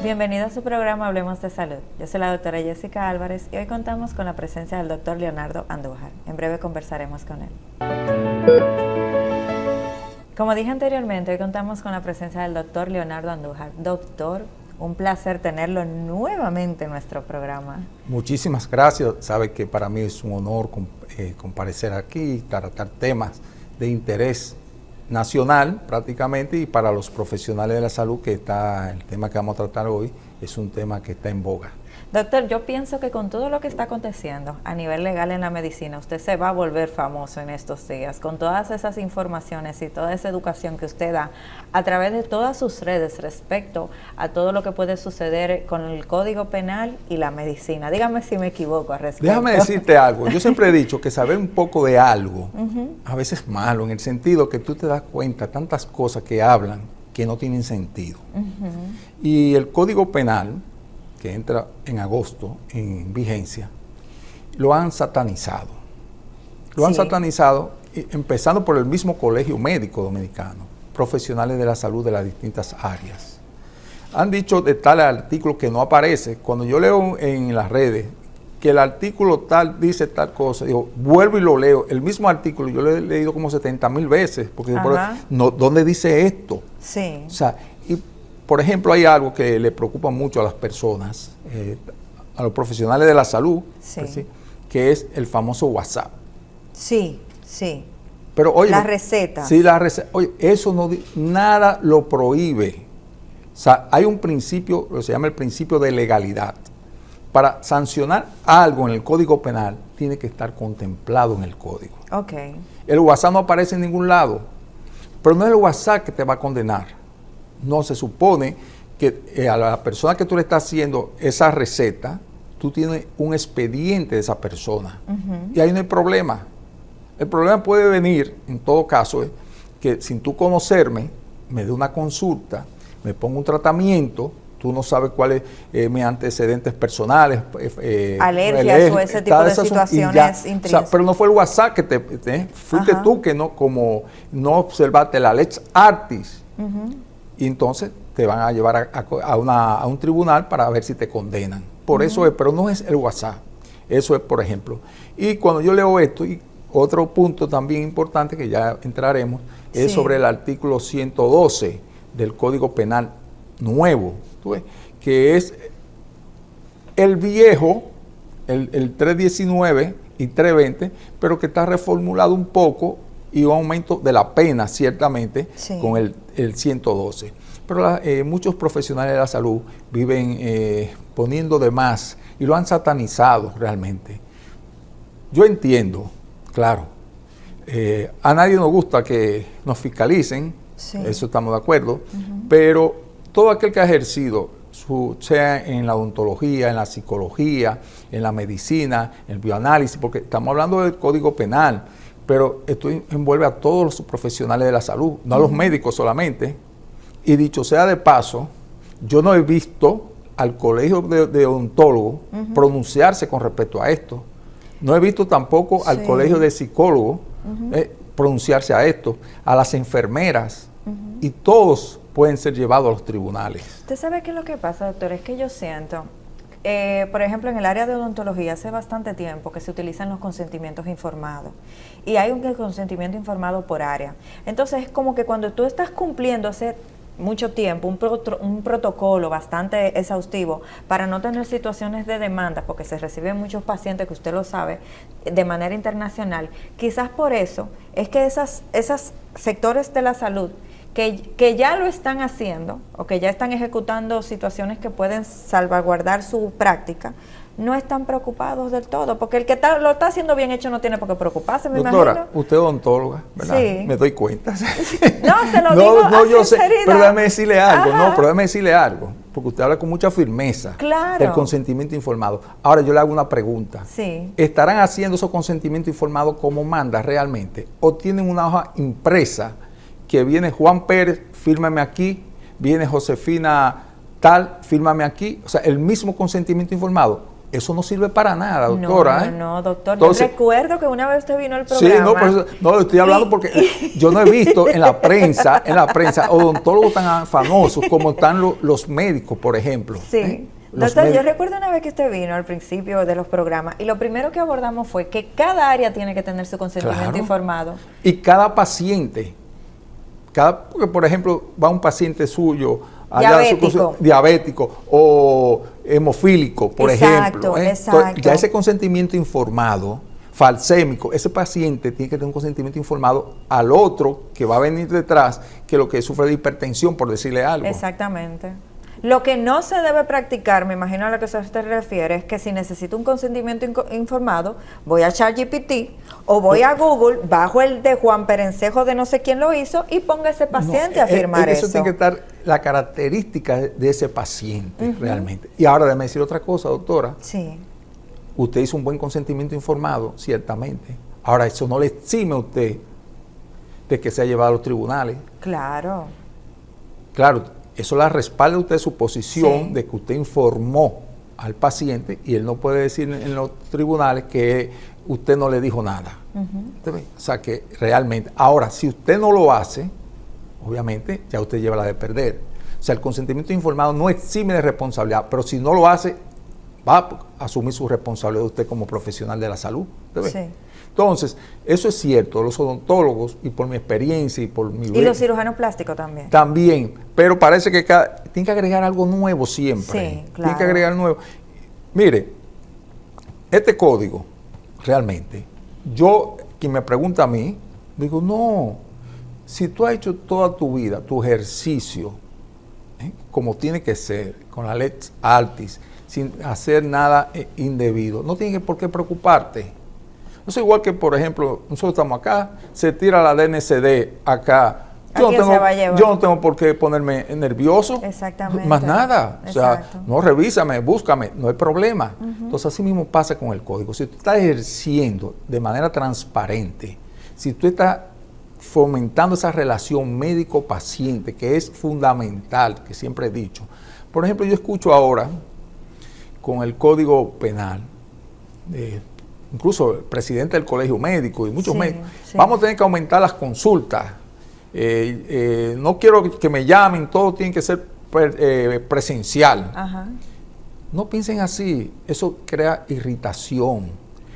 Bienvenido a su programa Hablemos de Salud. Yo soy la doctora Jessica Álvarez y hoy contamos con la presencia del doctor Leonardo Andújar. En breve conversaremos con él. Como dije anteriormente, hoy contamos con la presencia del doctor Leonardo Andújar. Doctor, un placer tenerlo nuevamente en nuestro programa. Muchísimas gracias. Sabe que para mí es un honor comparecer aquí y tratar temas de interés nacional prácticamente, y para los profesionales de la salud, que el tema que vamos a tratar hoy es un tema que está en boga. Doctor, yo pienso que con todo lo que está aconteciendo a nivel legal en la medicina, usted se va a volver famoso en estos días, con todas esas informaciones y toda esa educación que usted da a través de todas sus redes respecto a todo lo que puede suceder con el Código Penal y la medicina. Dígame si me equivoco al respecto. Déjame decirte algo. Yo siempre he dicho que saber un poco de algo a veces es malo, en el sentido que tú te das cuenta de tantas cosas que hablan que no tienen sentido. Y el Código Penal, que entra en agosto en vigencia, lo han satanizado. Lo han satanizado, empezando por el mismo Colegio Médico Dominicano, profesionales de la salud de las distintas áreas. Han dicho de tal artículo que no aparece. Cuando yo leo en las redes que el artículo tal dice tal cosa, digo, vuelvo y lo leo. El mismo artículo yo lo he leído como 70,000 veces, porque no, ¿dónde dice esto? Sí. O sea, por ejemplo, hay algo que le preocupa mucho a las personas, a los profesionales de la salud, ¿sí?, que es el famoso WhatsApp. Sí, sí. Pero oye, las recetas. Sí, las recetas. Oye, eso no, nada lo prohíbe. O sea, hay un principio, que se llama el principio de legalidad. Para sancionar algo en el Código Penal, tiene que estar contemplado en el Código. Ok. El WhatsApp no aparece en ningún lado, pero no es el WhatsApp que te va a condenar. No, se supone que a la persona que tú le estás haciendo esa receta, tú tienes un expediente de esa persona. Y ahí no hay problema. El problema puede venir, en todo caso, que sin tú conocerme, me dé una consulta, me ponga un tratamiento, tú no sabes cuáles mis antecedentes personales, alergias o ese tipo de situaciones intrínsecas. O sea, pero no fue el WhatsApp que fuiste tú que no observaste la lex artis. Y entonces te van a llevar a un tribunal para ver si te condenan. Por eso es, pero no es el WhatsApp. Eso es, por ejemplo. Y cuando yo leo esto, y otro punto también importante que ya entraremos, es sobre el artículo 112 del Código Penal nuevo, que es el viejo, el 319 y 320, pero que está reformulado un poco, y un aumento de la pena, ciertamente, con el 112. Pero muchos profesionales de la salud viven poniendo de más y lo han satanizado realmente. Yo entiendo, claro, a nadie nos gusta que nos fiscalicen, eso estamos de acuerdo, pero todo aquel que ha ejercido, sea en la odontología, en la psicología, en la medicina, en el bioanálisis, porque estamos hablando del Código Penal, pero esto envuelve a todos los profesionales de la salud, no a los médicos solamente. Y dicho sea de paso, yo no he visto al Colegio de Odontólogos pronunciarse con respecto a esto. No he visto tampoco al Colegio de Psicólogos pronunciarse a esto, a las enfermeras, y todos pueden ser llevados a los tribunales. ¿Usted sabe qué es lo que pasa, doctor? Es que yo siento... por ejemplo, en el área de odontología hace bastante tiempo que se utilizan los consentimientos informados y hay un consentimiento informado por área. Entonces es como que cuando tú estás cumpliendo hace mucho tiempo un protocolo bastante exhaustivo para no tener situaciones de demanda, porque se reciben muchos pacientes, que usted lo sabe, de manera internacional, quizás por eso es que esos sectores de la salud que ya lo están haciendo o que ya están ejecutando situaciones que pueden salvaguardar su práctica, no están preocupados del todo, porque el que lo está haciendo bien hecho no tiene por qué preocuparse, me imagino. Doctora, usted es odontóloga, ¿verdad? Sí. Me doy cuenta. No, se lo digo así, yo sé, pero déjame decirle algo, pero déjame decirle algo, porque usted habla con mucha firmeza del consentimiento informado. Ahora yo le hago una pregunta. ¿Estarán haciendo esos consentimientos informados como manda realmente? ¿O tienen una hoja impresa que viene Juan Pérez, fírmame aquí, viene Josefina tal, fírmame aquí? O sea, el mismo consentimiento informado. eso no sirve para nada, doctora. No, doctor. Entonces, yo recuerdo que una vez usted vino al programa. Sí, no, por eso, no, lo estoy hablando porque yo no he visto en la prensa, odontólogos tan famosos como están los médicos, por ejemplo. Sí. Doctor, yo recuerdo una vez que usted vino al principio de los programas y lo primero que abordamos fue que cada área tiene que tener su consentimiento informado. Y cada paciente, porque por ejemplo va un paciente suyo, diabético o hemofílico, por ejemplo. Exacto. Entonces, ya ese consentimiento informado, falsémico, ese paciente tiene que tener un consentimiento informado al otro que va a venir detrás, que lo que sufre de hipertensión, por decirle algo. Exactamente. Lo que no se debe practicar, me imagino a lo que usted se refiere, es que si necesito un consentimiento informado, voy a ChatGPT o voy a Google, bajo el de Juan Perencejo de no sé quién lo hizo y ponga a ese paciente a firmar eso. Eso tiene que estar la característica de ese paciente realmente. Y ahora déjeme decir otra cosa, doctora. Sí. Usted hizo un buen consentimiento informado, ciertamente. Ahora, eso no le exime a usted de que se ha llevado a los tribunales. Claro. Claro. Eso la respalda a usted su posición de que usted informó al paciente y él no puede decir en los tribunales que usted no le dijo nada. O sea que realmente, ahora, si usted no lo hace, obviamente ya usted lleva la de perder. O sea, el consentimiento informado no exime de responsabilidad, pero si no lo hace, va a asumir su responsabilidad usted como profesional de la salud. Sí. Entonces, eso es cierto, los odontólogos, y por mi experiencia y por mi... Y los cirujanos plásticos también. También, pero parece que tiene que agregar algo nuevo siempre. Sí, claro. Tiene que agregar nuevo. Mire, este código, realmente, quien me pregunta a mí, digo, no, si tú has hecho toda tu vida tu ejercicio, como tiene que ser, con la Lex Artis, sin hacer nada indebido, no tienes por qué preocuparte. Eso es igual que, por ejemplo, nosotros estamos acá, se tira la DNCD acá. Yo no tengo por qué ponerme nervioso. Exactamente. Más nada. Exacto. O sea, no, revísame, búscame, no hay problema. Entonces, así mismo pasa con el código. Si tú estás ejerciendo de manera transparente, si tú estás fomentando esa relación médico-paciente, que es fundamental, que siempre he dicho. Por ejemplo, yo escucho ahora, con el Código Penal, incluso el presidente del colegio médico y muchos médicos, vamos a tener que aumentar las consultas. No quiero que me llamen, todo tiene que ser presencial. No piensen así, eso crea irritación.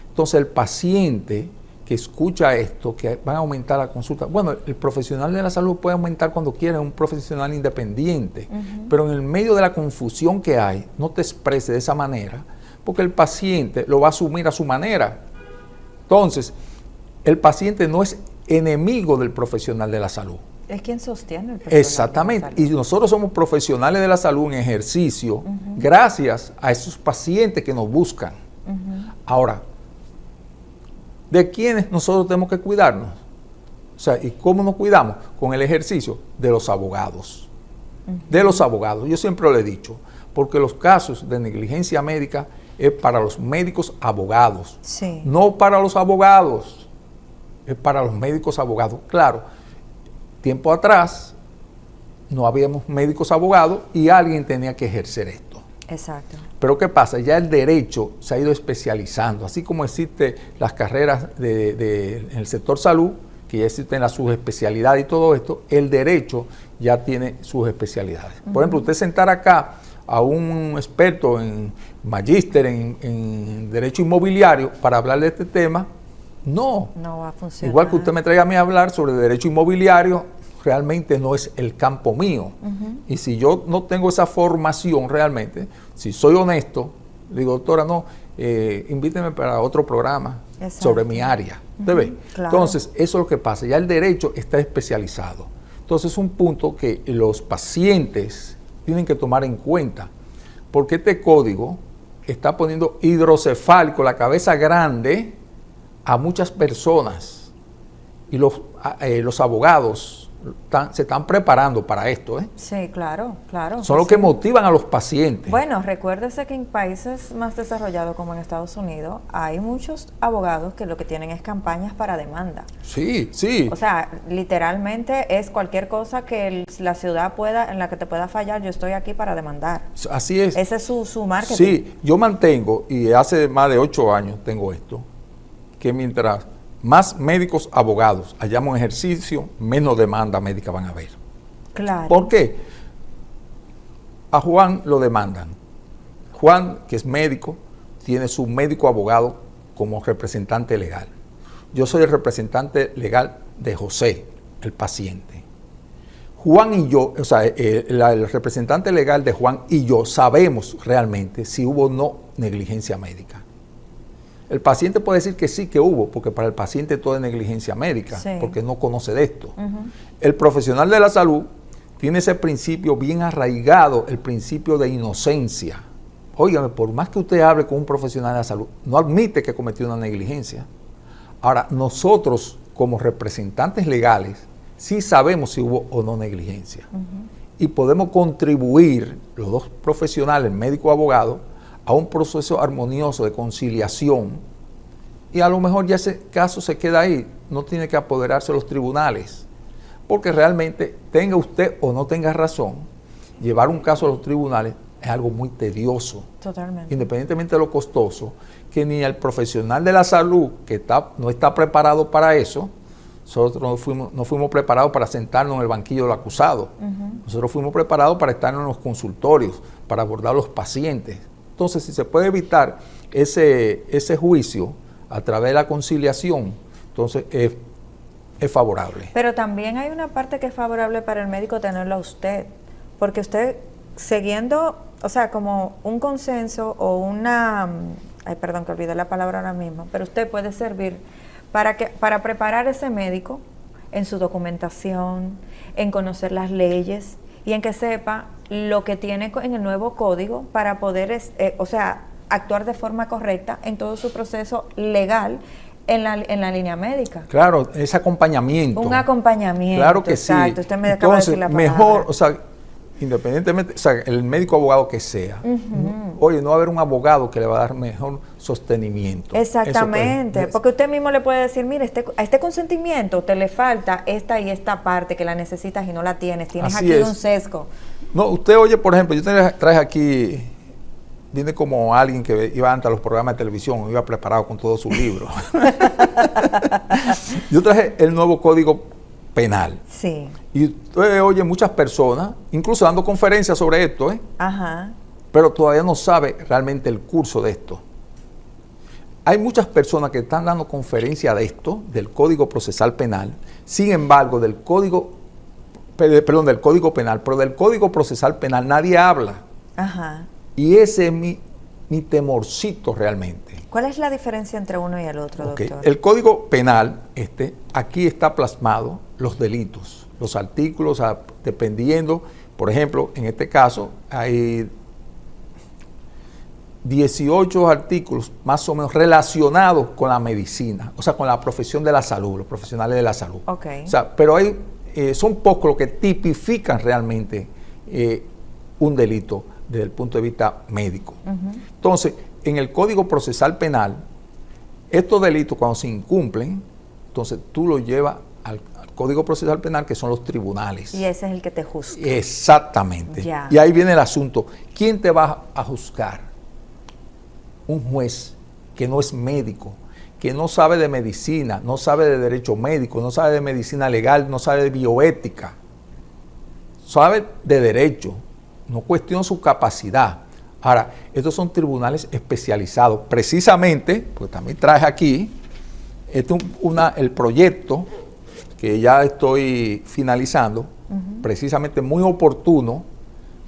Entonces el paciente que escucha esto, que van a aumentar la consulta, bueno, el profesional de la salud puede aumentar cuando quiera, es un profesional independiente, pero en el medio de la confusión que hay, no te exprese de esa manera, porque el paciente lo va a asumir a su manera. Entonces, el paciente no es enemigo del profesional de la salud. Es quien sostiene el profesional. Exactamente. Y nosotros somos profesionales de la salud en ejercicio gracias a esos pacientes que nos buscan. Ahora, ¿de quiénes nosotros tenemos que cuidarnos? O sea, ¿y cómo nos cuidamos? Con el ejercicio de los abogados. De los abogados. Yo siempre lo he dicho, porque los casos de negligencia médica es para los médicos abogados, no para los abogados, es para los médicos abogados. Claro, tiempo atrás no habíamos médicos abogados y alguien tenía que ejercer esto. Exacto. Pero ¿qué pasa? Ya el derecho se ha ido especializando, así como existen las carreras en el sector salud, que ya existen las subespecialidades y todo esto, el derecho ya tiene sus especialidades. Por ejemplo, usted sentar acá a un experto en magíster en derecho inmobiliario para hablar de este tema, no va a funcionar. Igual que usted me traiga a mí a hablar sobre derecho inmobiliario, realmente no es el campo mío. Y si yo no tengo esa formación realmente, si soy honesto, digo, doctora, no, invíteme para otro programa sobre mi área. ¿Usted ve? Claro. Entonces, eso es lo que pasa. Ya el derecho está especializado. Entonces, es un punto que los pacientes tienen que tomar en cuenta, porque este código está poniendo hidrocefálico, la cabeza grande, a muchas personas. Y los abogados se están preparando para esto, ¿eh? Sí, claro, claro. Son los que motivan a los pacientes. Bueno, recuérdese que en países más desarrollados como en Estados Unidos hay muchos abogados que lo que tienen es campañas para demanda. Sí, sí. O sea, literalmente es cualquier cosa que la ciudad pueda, en la que te pueda fallar, yo estoy aquí para demandar. Así es. Ese es su marketing. Sí, yo mantengo, y hace más de 8 años tengo esto, que mientras más médicos abogados hayamos en ejercicio, menos demanda médica van a haber. Claro. ¿Por qué? A Juan lo demandan. Juan, que es médico, tiene su médico abogado como representante legal. Yo soy el representante legal de José, el paciente. Juan y yo, o sea, el representante legal de Juan y yo sabemos realmente si hubo o no negligencia médica. El paciente puede decir que sí que hubo, porque para el paciente todo es negligencia médica, sí, porque no conoce de esto. El profesional de la salud tiene ese principio bien arraigado, el principio de inocencia. Óigame, por más que usted hable con un profesional de la salud, no admite que cometió una negligencia. Ahora, nosotros como representantes legales sí sabemos si hubo o no negligencia. Y podemos contribuir, los dos profesionales, médico y abogado, a un proceso armonioso de conciliación, y a lo mejor ya ese caso se queda ahí, no tiene que apoderarse de los tribunales, porque realmente tenga usted o no tenga razón, llevar un caso a los tribunales es algo muy tedioso. Totalmente. Independientemente de lo costoso, que ni el profesional de la salud que no está preparado para eso. Nosotros no fuimos preparados para sentarnos en el banquillo del acusado. Nosotros fuimos preparados para estar en los consultorios, para abordar a los pacientes. Entonces, si se puede evitar ese juicio a través de la conciliación, entonces es favorable. Pero también hay una parte que es favorable para el médico tenerlo a usted, porque usted siguiendo, o sea, como un consenso o una, ay, perdón que olvidé la palabra ahora mismo, pero usted puede servir para preparar a ese médico en su documentación, en conocer las leyes y en que sepa lo que tiene en el nuevo código para poder, o sea, actuar de forma correcta en todo su proceso legal en la línea médica. Claro, ese acompañamiento. Un acompañamiento. Claro que exacto. sí. Usted me acaba de decir la palabra. Mejor, o sea, independientemente, o sea, el médico abogado que sea, oye, no va a haber un abogado que le va a dar mejor sostenimiento. Exactamente, porque usted mismo le puede decir, mire, a este consentimiento te le falta esta y esta parte que la necesitas y no la tienes aquí un sesgo. No, usted oye, por ejemplo, yo traje aquí, viene como alguien que iba antes a los programas de televisión, iba preparado con todos sus libros. Yo traje el nuevo Código Penal. Sí. Y usted oye muchas personas, incluso dando conferencias sobre esto, Ajá. pero todavía no sabe realmente el curso de esto. Hay muchas personas que están dando conferencias de esto, del Código Procesal Penal, sin embargo, del Código Penal, pero del Código Procesal Penal nadie habla. Ajá. Y ese es mi temorcito realmente. ¿Cuál es la diferencia entre uno y el otro, doctor? El Código Penal, aquí está plasmado los delitos, los artículos, dependiendo, por ejemplo, en este caso hay 18 artículos más o menos relacionados con la medicina, o sea, con la profesión de la salud, los profesionales de la salud. Okay. O sea, pero son pocos los que tipifican realmente un delito desde el punto de vista médico. Entonces, en el Código Procesal Penal, estos delitos cuando se incumplen, entonces tú lo llevas al Código Procesal Penal, que son los tribunales. Y ese es el que te juzga. Exactamente. Ya. Y ahí viene el asunto. ¿Quién te va a juzgar? Un juez que no es médico, que no sabe de medicina, no sabe de derecho médico, no sabe de medicina legal, no sabe de bioética, sabe de derecho, no cuestiona su capacidad. Ahora, estos son tribunales especializados, precisamente, pues también traje aquí, el proyecto que ya estoy finalizando, precisamente muy oportuno,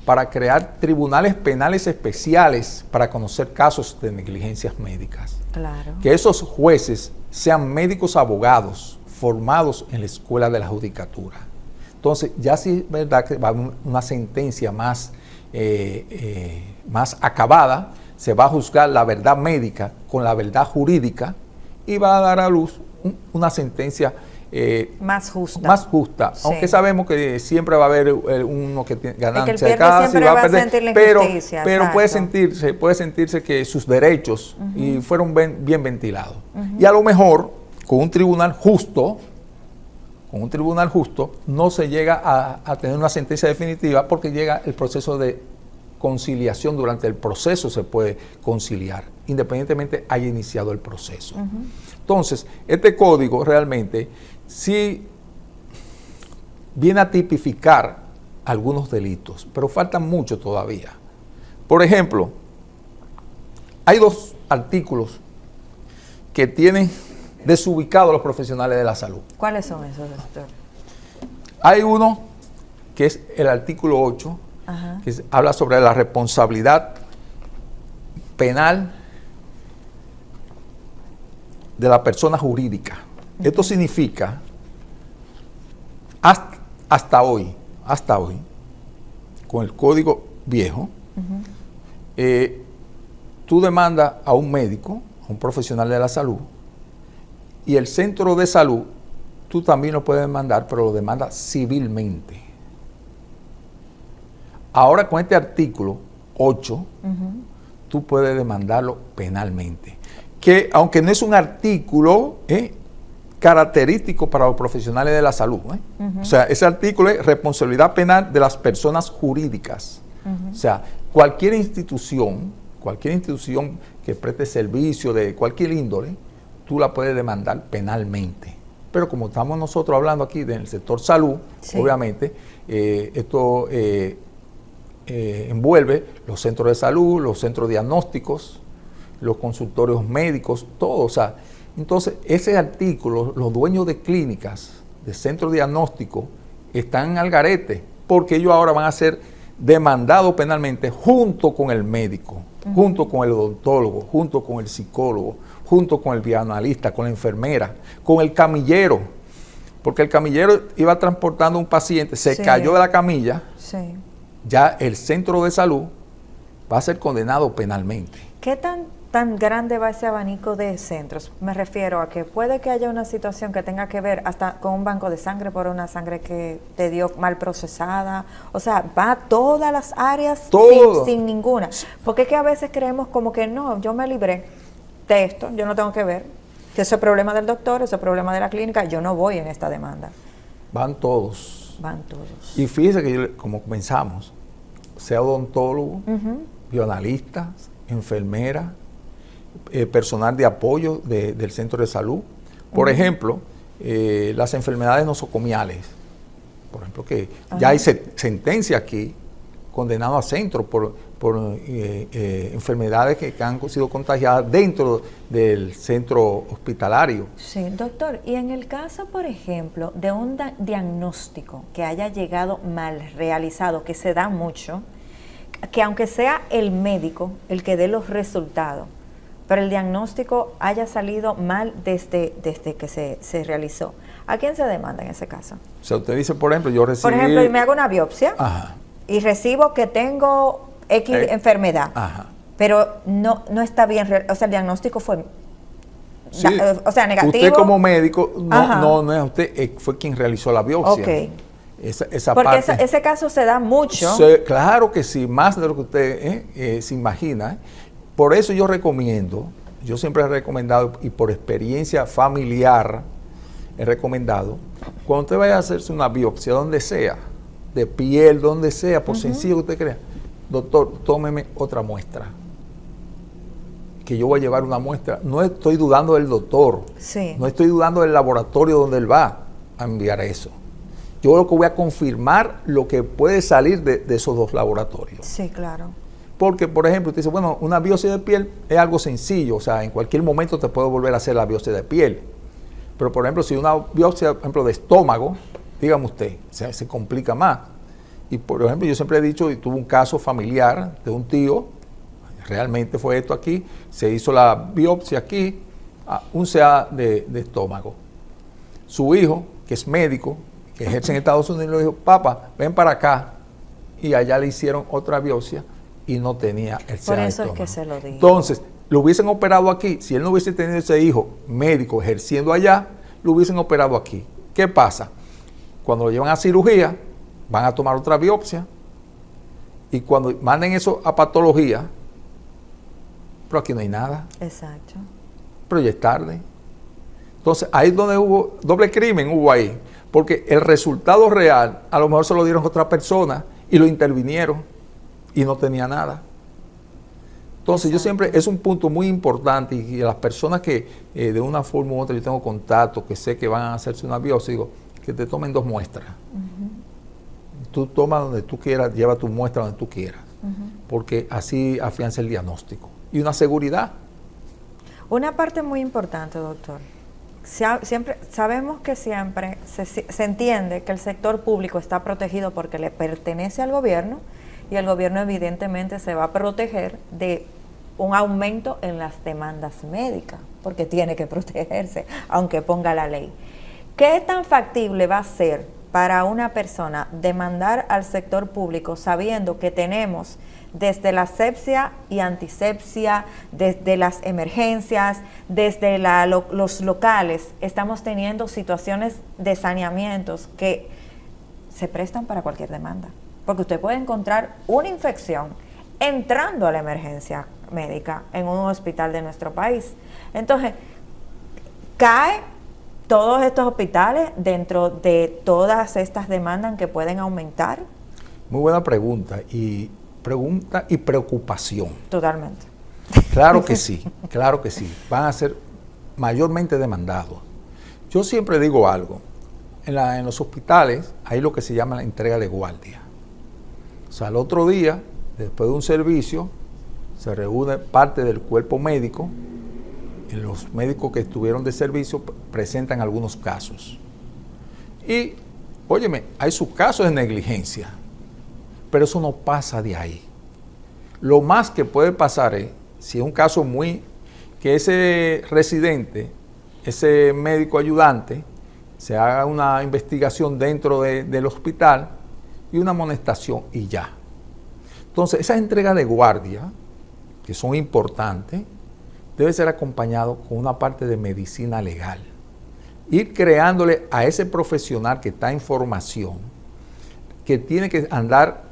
para crear tribunales penales especiales para conocer casos de negligencias médicas. Claro. Que esos jueces sean médicos abogados formados en la escuela de la judicatura. Entonces, ya sí es verdad que va a haber una sentencia más acabada, se va a juzgar la verdad médica con la verdad jurídica y va a dar a luz una sentencia más justa. Más justa, sí. Aunque sabemos que siempre va a haber uno que tiene ganancia de casa y va a perder, pero puede sentirse que sus derechos y fueron bien ventilados. Y a lo mejor con un tribunal justo, no se llega a tener una sentencia definitiva porque llega el proceso de conciliación. Durante el proceso se puede conciliar, independientemente haya iniciado el proceso. Entonces, este código realmente sí viene a tipificar algunos delitos, pero faltan mucho todavía. Por ejemplo, hay 2 artículos que tienen desubicados a los profesionales de la salud. ¿Cuáles son esos, doctor? Hay uno que es el artículo 8, que habla sobre la responsabilidad penal de la persona jurídica. Esto significa, hasta hoy, con el código viejo, tú demandas a un médico, a un profesional de la salud, y el centro de salud, tú también lo puedes demandar, pero lo demandas civilmente. Ahora con este artículo 8, tú puedes demandarlo penalmente. Que aunque no es un artículo característico para los profesionales de la salud, o sea, ese artículo es responsabilidad penal de las personas jurídicas. O sea, cualquier institución que preste servicio de cualquier índole, tú la puedes demandar penalmente. Pero como estamos nosotros hablando aquí del sector salud, obviamente, esto envuelve los centros de salud, los centros diagnósticos, los consultorios médicos, todo. O sea, entonces ese artículo, los dueños de clínicas, de centros diagnósticos, están al garete, porque ellos ahora van a ser demandados penalmente junto con el médico, junto con el odontólogo, junto con el psicólogo, junto con el bioanalista, con la enfermera, con el camillero, porque el camillero iba transportando a un paciente, se cayó de la camilla, ya el centro de salud va a ser condenado penalmente. ¿Qué tan grande va ese abanico de centros? Me refiero a que puede que haya una situación que tenga que ver hasta con un banco de sangre por una sangre que te dio mal procesada. O sea, va a todas las áreas sin ninguna. Porque es que a veces creemos como que no, yo me libré de esto, yo no tengo que ver, que ese es problema del doctor, ese es problema de la clínica, yo no voy en esta demanda. Van todos. Van todos. Y fíjese que como comenzamos, sea odontólogo, bioanalista, enfermera, personal de apoyo del centro de salud. Por ejemplo, las enfermedades nosocomiales. Por ejemplo, que ya hay sentencia aquí, condenado a centro por enfermedades que han sido contagiadas dentro del centro hospitalario. Sí, doctor, y en el caso, por ejemplo, de un diagnóstico que haya llegado mal realizado, que se da mucho, que aunque sea el médico el que dé los resultados, pero el diagnóstico haya salido mal desde que se realizó, ¿a quién se demanda en ese caso? O sea, usted dice, por ejemplo, yo recibí... Por ejemplo, y me hago una biopsia y recibo que tengo X enfermedad, pero no está bien, o sea, el diagnóstico fue negativo. Usted como médico, no es usted, fue quien realizó la biopsia. Porque ese caso se da mucho. Claro que sí, más de lo que usted se imagina. Por eso yo recomiendo, yo siempre he recomendado, y por experiencia familiar he recomendado, cuando usted vaya a hacerse una biopsia, donde sea, de piel, donde sea, por sencillo que usted crea, doctor, tómeme otra muestra. Que yo voy a llevar una muestra. No estoy dudando del doctor, no estoy dudando del laboratorio donde él va a enviar eso. Yo lo que voy a confirmar lo que puede salir de esos 2 laboratorios. Sí, claro. Porque, por ejemplo, usted dice, bueno, una biopsia de piel es algo sencillo, o sea, en cualquier momento te puedo volver a hacer la biopsia de piel. Pero, por ejemplo, si una biopsia, por ejemplo, de estómago, dígame usted, se complica más. Y, por ejemplo, yo siempre he dicho, y tuve un caso familiar de un tío, realmente fue esto aquí, se hizo la biopsia aquí, un CA de estómago. Su hijo, que es médico, que ejerce en Estados Unidos, le dijo, papá, ven para acá. Y allá le hicieron otra biopsia y no tenía el CA. Por eso es que se lo digo. Entonces, lo hubiesen operado aquí. Si él no hubiese tenido ese hijo médico ejerciendo allá, lo hubiesen operado aquí. ¿Qué pasa? Cuando lo llevan a cirugía, van a tomar otra biopsia y cuando manden eso a patología, pero aquí no hay nada. Exacto. Pero ya es tarde. Entonces, ahí es donde hubo doble crimen, hubo ahí. Porque el resultado real, a lo mejor se lo dieron a otra persona y lo intervinieron y no tenía nada. Entonces, yo siempre, es un punto muy importante y a las personas que de una forma u otra yo tengo contacto, que sé que van a hacerse una biopsia, digo, que te tomen 2 muestras. Tú toma donde tú quieras, lleva tu muestra donde tú quieras, porque así afianza el diagnóstico. Y una seguridad. Una parte muy importante, doctor. Sabemos que siempre se entiende que el sector público está protegido porque le pertenece al gobierno y el gobierno evidentemente se va a proteger de un aumento en las demandas médicas, porque tiene que protegerse, aunque ponga la ley. ¿Qué tan factible va a ser para una persona demandar al sector público sabiendo que tenemos desde la asepsia y antisepsia, desde las emergencias, desde los locales, estamos teniendo situaciones de saneamientos que se prestan para cualquier demanda? Porque usted puede encontrar una infección entrando a la emergencia médica en un hospital de nuestro país. Entonces, cae todos estos hospitales dentro de todas estas demandas que pueden aumentar. Muy buena pregunta y preocupación. Totalmente. Claro que sí, claro que sí. Van a ser mayormente demandados. Yo siempre digo algo. En los hospitales hay lo que se llama la entrega de guardia. O sea, el otro día, después de un servicio, se reúne parte del cuerpo médico. Y los médicos que estuvieron de servicio presentan algunos casos. Y, óyeme, hay sus casos de negligencia, pero eso no pasa de ahí. Lo más que puede pasar es, si es un caso que ese residente, ese médico ayudante, se haga una investigación dentro del hospital y una amonestación y ya. Entonces, esas entregas de guardia, que son importantes, debe ser acompañado con una parte de medicina legal. Ir creándole a ese profesional que está en formación, que tiene que andar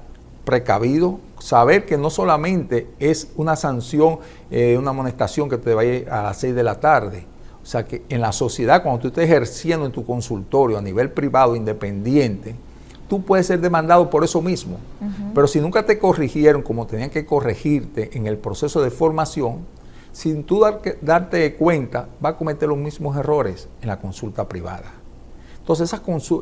precavido, saber que no solamente es una sanción, una amonestación que te vaya a las 6 de la tarde. O sea que en la sociedad, cuando tú estés ejerciendo en tu consultorio a nivel privado, independiente, tú puedes ser demandado por eso mismo. Pero si nunca te corrigieron como tenían que corregirte en el proceso de formación, sin tú darte cuenta, va a cometer los mismos errores en la consulta privada. Entonces,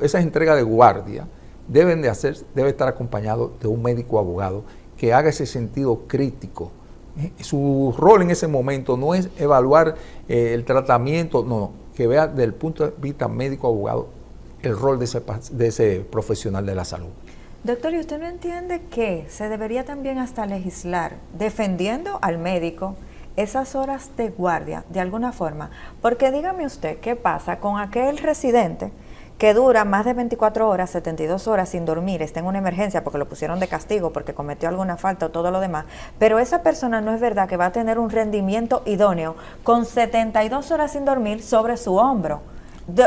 esas entregas de guardia debe estar acompañado de un médico abogado que haga ese sentido crítico. Su rol en ese momento no es evaluar el tratamiento, no, que vea desde el punto de vista médico abogado el rol de ese profesional de la salud. Doctor, ¿y usted no entiende que se debería también hasta legislar defendiendo al médico esas horas de guardia de alguna forma? Porque dígame usted, ¿qué pasa con aquel residente que dura más de 24 horas, 72 horas sin dormir, está en una emergencia porque lo pusieron de castigo, porque cometió alguna falta o todo lo demás, pero esa persona no es verdad que va a tener un rendimiento idóneo con 72 horas sin dormir sobre su hombro?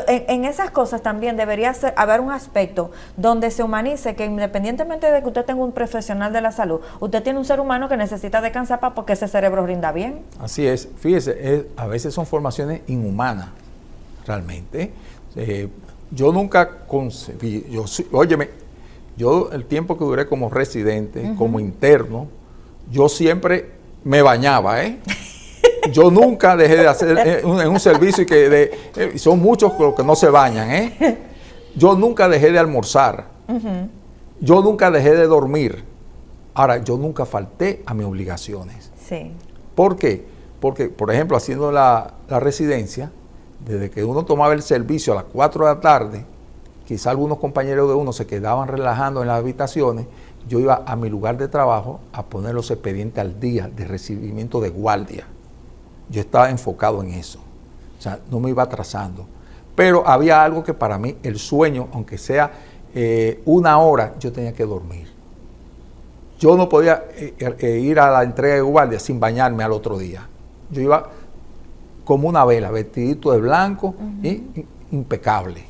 En esas cosas también debería haber un aspecto donde se humanice, que independientemente de que usted tenga un profesional de la salud, usted tiene un ser humano que necesita descansar para porque ese cerebro rinda bien. Así es, fíjese, a veces son formaciones inhumanas, realmente. Yo nunca concebí, yo el tiempo que duré como residente, como interno, yo siempre me bañaba, Yo nunca dejé de hacer en un servicio y son muchos los que no se bañan, Yo nunca dejé de almorzar. Yo nunca dejé de dormir. Ahora, yo nunca falté a mis obligaciones. Sí. ¿Por qué? Porque, por ejemplo, haciendo la residencia, desde que uno tomaba el servicio a las 4 de la tarde, quizá algunos compañeros de uno se quedaban relajando en las habitaciones, yo iba a mi lugar de trabajo a poner los expedientes al día de recibimiento de guardia. Yo estaba enfocado en eso, o sea, no me iba atrasando. Pero había algo que para mí, el sueño, aunque sea 1 hora, yo tenía que dormir. Yo no podía ir a la entrega de guardia sin bañarme al otro día. Yo iba como una vela, vestidito de blanco, impecable.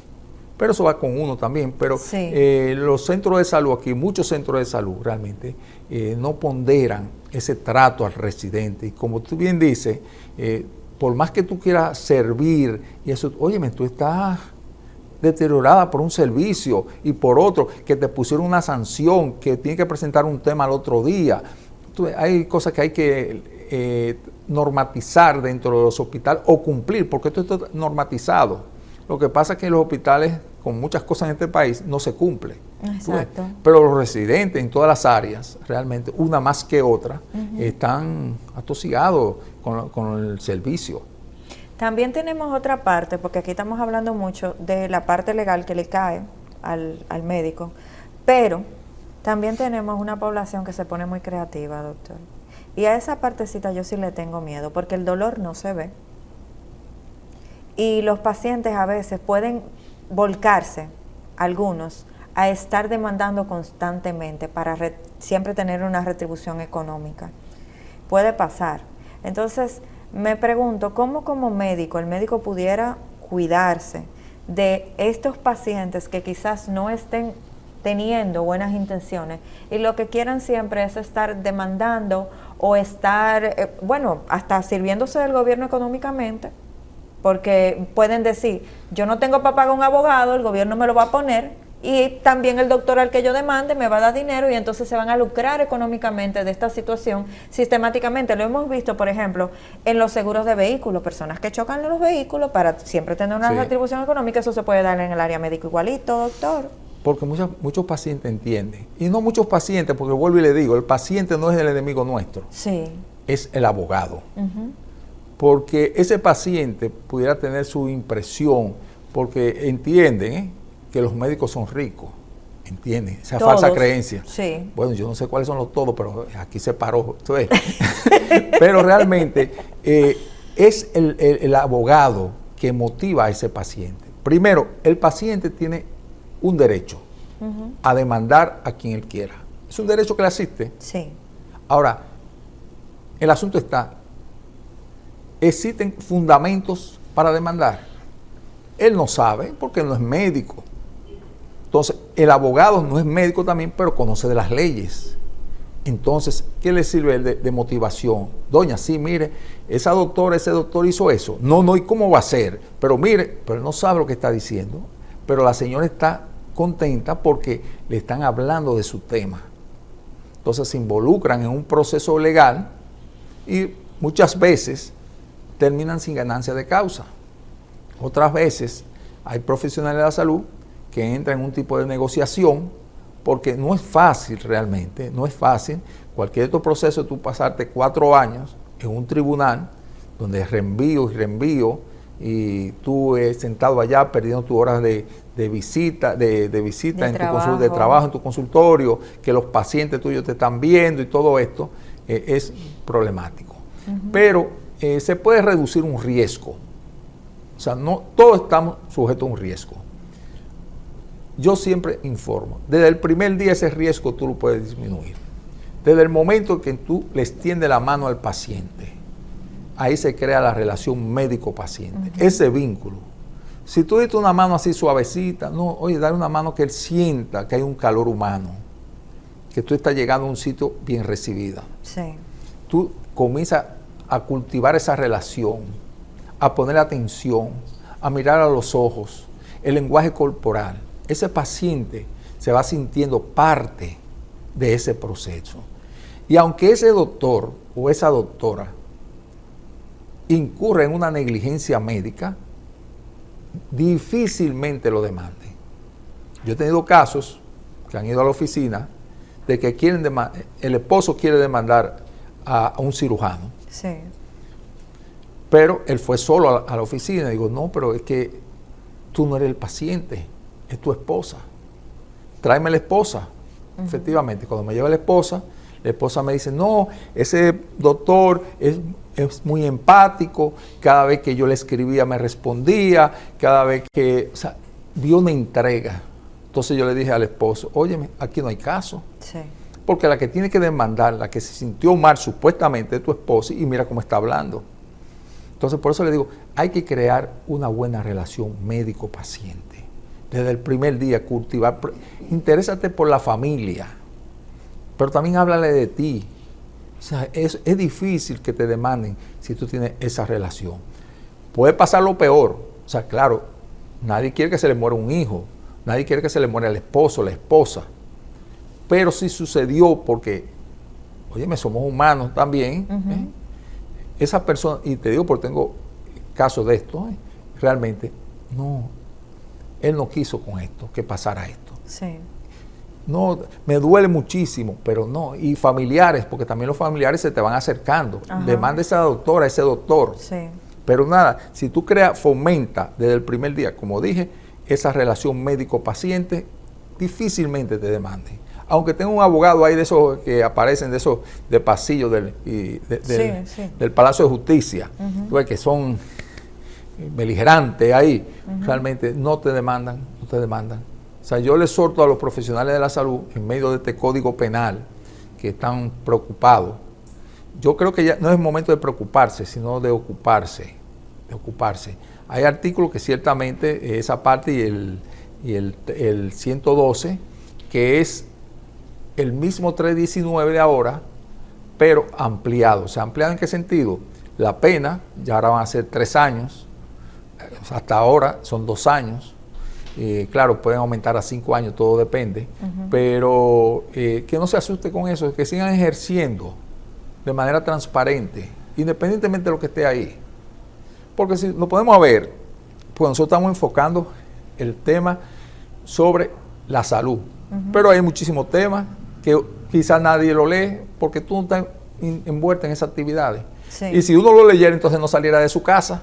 pero eso va con uno también. Pero sí. Los centros de salud aquí, muchos centros de salud realmente, no ponderan ese trato al residente. Y como tú bien dices, por más que tú quieras servir, y eso, óyeme, tú estás deteriorada por un servicio y por otro, que te pusieron una sanción, que tiene que presentar un tema al otro día. Entonces, hay cosas que hay que normatizar dentro de los hospitales o cumplir, porque esto está normatizado. Lo que pasa es que en los hospitales, con muchas cosas en este país, no se cumple. Exacto. Pero los residentes en todas las áreas, realmente, una más que otra, están atosigados con el servicio. También tenemos otra parte, porque aquí estamos hablando mucho de la parte legal que le cae al médico, pero también tenemos una población que se pone muy creativa, doctor. Y a esa partecita yo sí le tengo miedo, porque el dolor no se ve. Y los pacientes a veces pueden volcarse, algunos, a estar demandando constantemente para siempre tener una retribución económica. Puede pasar. Entonces, me pregunto, ¿cómo como médico el médico pudiera cuidarse de estos pacientes que quizás no estén teniendo buenas intenciones y lo que quieran siempre es estar demandando o estar, hasta sirviéndose del gobierno económicamente? Porque pueden decir, yo no tengo para pagar un abogado, el gobierno me lo va a poner, y también el doctor al que yo demande me va a dar dinero, y entonces se van a lucrar económicamente de esta situación sistemáticamente. Lo hemos visto, por ejemplo, en los seguros de vehículos, personas que chocan los vehículos para siempre tener una retribución económica. Eso se puede dar en el área médico igualito, doctor. Porque muchos pacientes entienden, y no muchos pacientes, porque vuelvo y le digo, el paciente no es el enemigo nuestro, es el abogado. Porque ese paciente pudiera tener su impresión, porque entienden que los médicos son ricos, entienden esa falsa creencia. Bueno, yo no sé cuáles son los todos, pero aquí se paró. Pero realmente es el abogado que motiva a ese paciente. Primero, el paciente tiene un derecho a demandar a quien él quiera. Es un derecho que le asiste. Ahora, el asunto está, ¿existen fundamentos para demandar? Él no sabe porque él no es médico. Entonces, el abogado no es médico también, pero conoce de las leyes. Entonces, ¿qué le sirve de motivación? Doña, sí, mire, ese doctor hizo eso. No, ¿y cómo va a ser? Pero mire, pero él no sabe lo que está diciendo. Pero la señora está contenta porque le están hablando de su tema. Entonces, se involucran en un proceso legal y muchas veces terminan sin ganancia de causa. Otras veces hay profesionales de la salud que entran en un tipo de negociación, porque no es fácil realmente, no es fácil. Cualquier otro proceso, tú pasarte 4 años en un tribunal, donde reenvío y reenvío, y tú sentado allá perdiendo tus horas de visita, de trabajo en tu consultorio, que los pacientes tuyos te están viendo y todo esto, es problemático. Pero se puede reducir un riesgo. O sea, no todos estamos sujetos a un riesgo. Yo siempre informo, desde el primer día ese riesgo tú lo puedes disminuir. Desde el momento que tú le extiendes la mano al paciente, ahí se crea la relación médico-paciente, ese vínculo. Si tú diste una mano así suavecita, no, oye, dale una mano que él sienta que hay un calor humano, que tú estás llegando a un sitio bien recibida. Tú comienzas a cultivar esa relación, a poner atención, a mirar a los ojos, el lenguaje corporal. Ese paciente se va sintiendo parte de ese proceso. Y aunque ese doctor o esa doctora incurre en una negligencia médica, difícilmente lo demande. Yo he tenido casos que han ido a la oficina de que el esposo quiere demandar a un cirujano. Pero él fue solo a la oficina. Digo, no, pero es que tú no eres el paciente, es tu esposa. Tráeme la esposa. Efectivamente, cuando me lleva la esposa me dice, no, ese doctor es muy empático, cada vez que yo le escribía me respondía, cada vez que, o sea, vio una entrega. Entonces yo le dije al esposo, óyeme, aquí no hay caso. Porque la que tiene que demandar, la que se sintió mal supuestamente es tu esposa, y mira cómo está hablando. Entonces por eso le digo, hay que crear una buena relación médico-paciente. desde el primer día, cultivar. Interésate por la familia, pero también háblale de ti. O sea, es difícil que te demanden si tú tienes esa relación. Puede pasar lo peor. O sea, claro, nadie quiere que se le muera un hijo, nadie quiere que se le muera el esposo, la esposa. Pero sí sucedió porque, óyeme, somos humanos también. Esa persona, y te digo porque tengo casos de esto, realmente, no, él no quiso con esto, que pasara esto. Sí. No, me duele muchísimo, pero no. Y familiares, porque también los familiares se te van acercando. Demanda esa doctora, ese doctor. Sí. Pero nada, si tú fomenta desde el primer día, como dije, esa relación médico-paciente, difícilmente te demanden. Aunque tenga un abogado ahí de esos que aparecen, de esos de pasillo del Palacio de Justicia, que son beligerantes ahí, realmente no te demandan, no te demandan. O sea, yo les exhorto a los profesionales de la salud, en medio de este código penal, que están preocupados. Yo creo que ya no es momento de preocuparse, sino de ocuparse. Hay artículos que ciertamente, esa parte y el 112, que es el mismo 319 de ahora, pero ampliado. O sea, ¿ampliado en qué sentido? La pena, ya ahora van a ser 3 años, hasta ahora son 2 años. Claro, pueden aumentar a 5 años, todo depende, pero que no se asuste con eso, que sigan ejerciendo de manera transparente, independientemente de lo que esté ahí. Porque si lo podemos ver, pues nosotros estamos enfocando el tema sobre la salud, pero hay muchísimos temas que quizás nadie lo lee porque tú no estás envuelta en esas actividades. Sí. Y si uno lo leyera, entonces no saliera de su casa.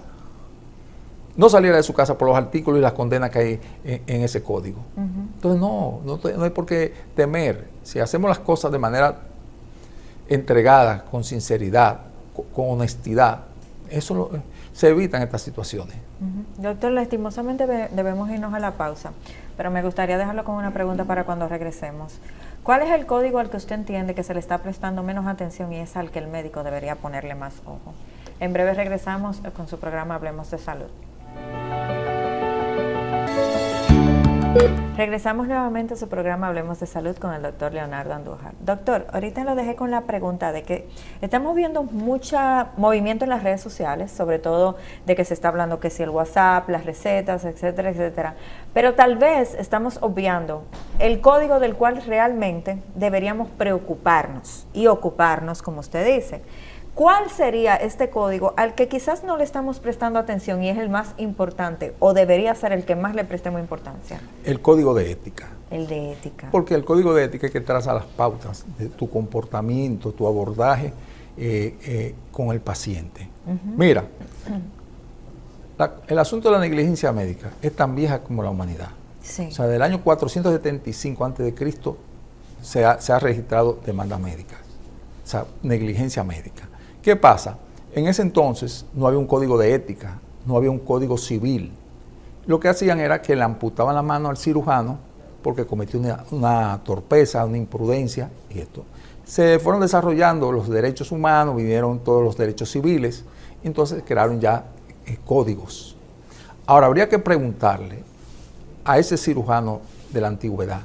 No saliera de su casa por los artículos y las condenas que hay en ese código. Entonces no hay por qué temer. Si hacemos las cosas de manera entregada, con sinceridad, con honestidad, eso se evitan estas situaciones. Doctor, lastimosamente debemos irnos a la pausa, pero me gustaría dejarlo con una pregunta para cuando regresemos. ¿Cuál es el código al que usted entiende que se le está prestando menos atención y es al que el médico debería ponerle más ojo? En breve regresamos con su programa Hablemos de Salud. Regresamos nuevamente a su programa Hablemos de Salud con el doctor Leonardo Andújar. Doctor, ahorita lo dejé con la pregunta de que estamos viendo mucho movimiento en las redes sociales, sobre todo de que se está hablando que si el WhatsApp, las recetas, etcétera, etcétera. Pero tal vez estamos obviando el código del cual realmente deberíamos preocuparnos y ocuparnos, como usted dice. ¿Cuál sería este código al que quizás no le estamos prestando atención y es el más importante o debería ser el que más le prestemos importancia? El código de ética. El de ética. Porque el código de ética es que traza las pautas de tu comportamiento, tu abordaje con el paciente. Mira, el asunto de la negligencia médica es tan vieja como la humanidad. Sí. O sea, del año 475 a.C. se ha registrado demanda médica, o sea, negligencia médica. ¿Qué pasa? En ese entonces no había un código de ética, no había un código civil. Lo que hacían era que le amputaban la mano al cirujano porque cometió una torpeza, una imprudencia y esto. Se fueron desarrollando los derechos humanos, vinieron todos los derechos civiles, y entonces crearon ya códigos. Ahora, habría que preguntarle a ese cirujano de la antigüedad,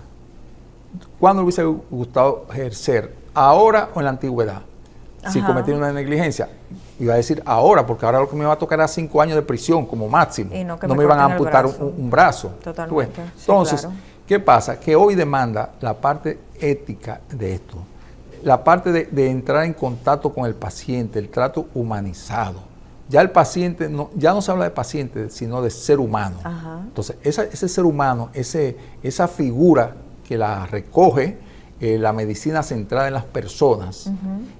¿cuándo le hubiese gustado ejercer? ¿Ahora o en la antigüedad? Si cometió una negligencia, iba a decir ahora, porque ahora lo que me va a tocar era 5 años de prisión como máximo. Y no me iban a amputar un brazo. Totalmente. Entonces, sí, claro. ¿Qué pasa? Que hoy demanda la parte ética de esto, la parte de entrar en contacto con el paciente, el trato humanizado. Ya el paciente, ya no se habla de paciente, sino de ser humano. Entonces, ese ser humano, esa figura que la recoge, la medicina centrada en las personas,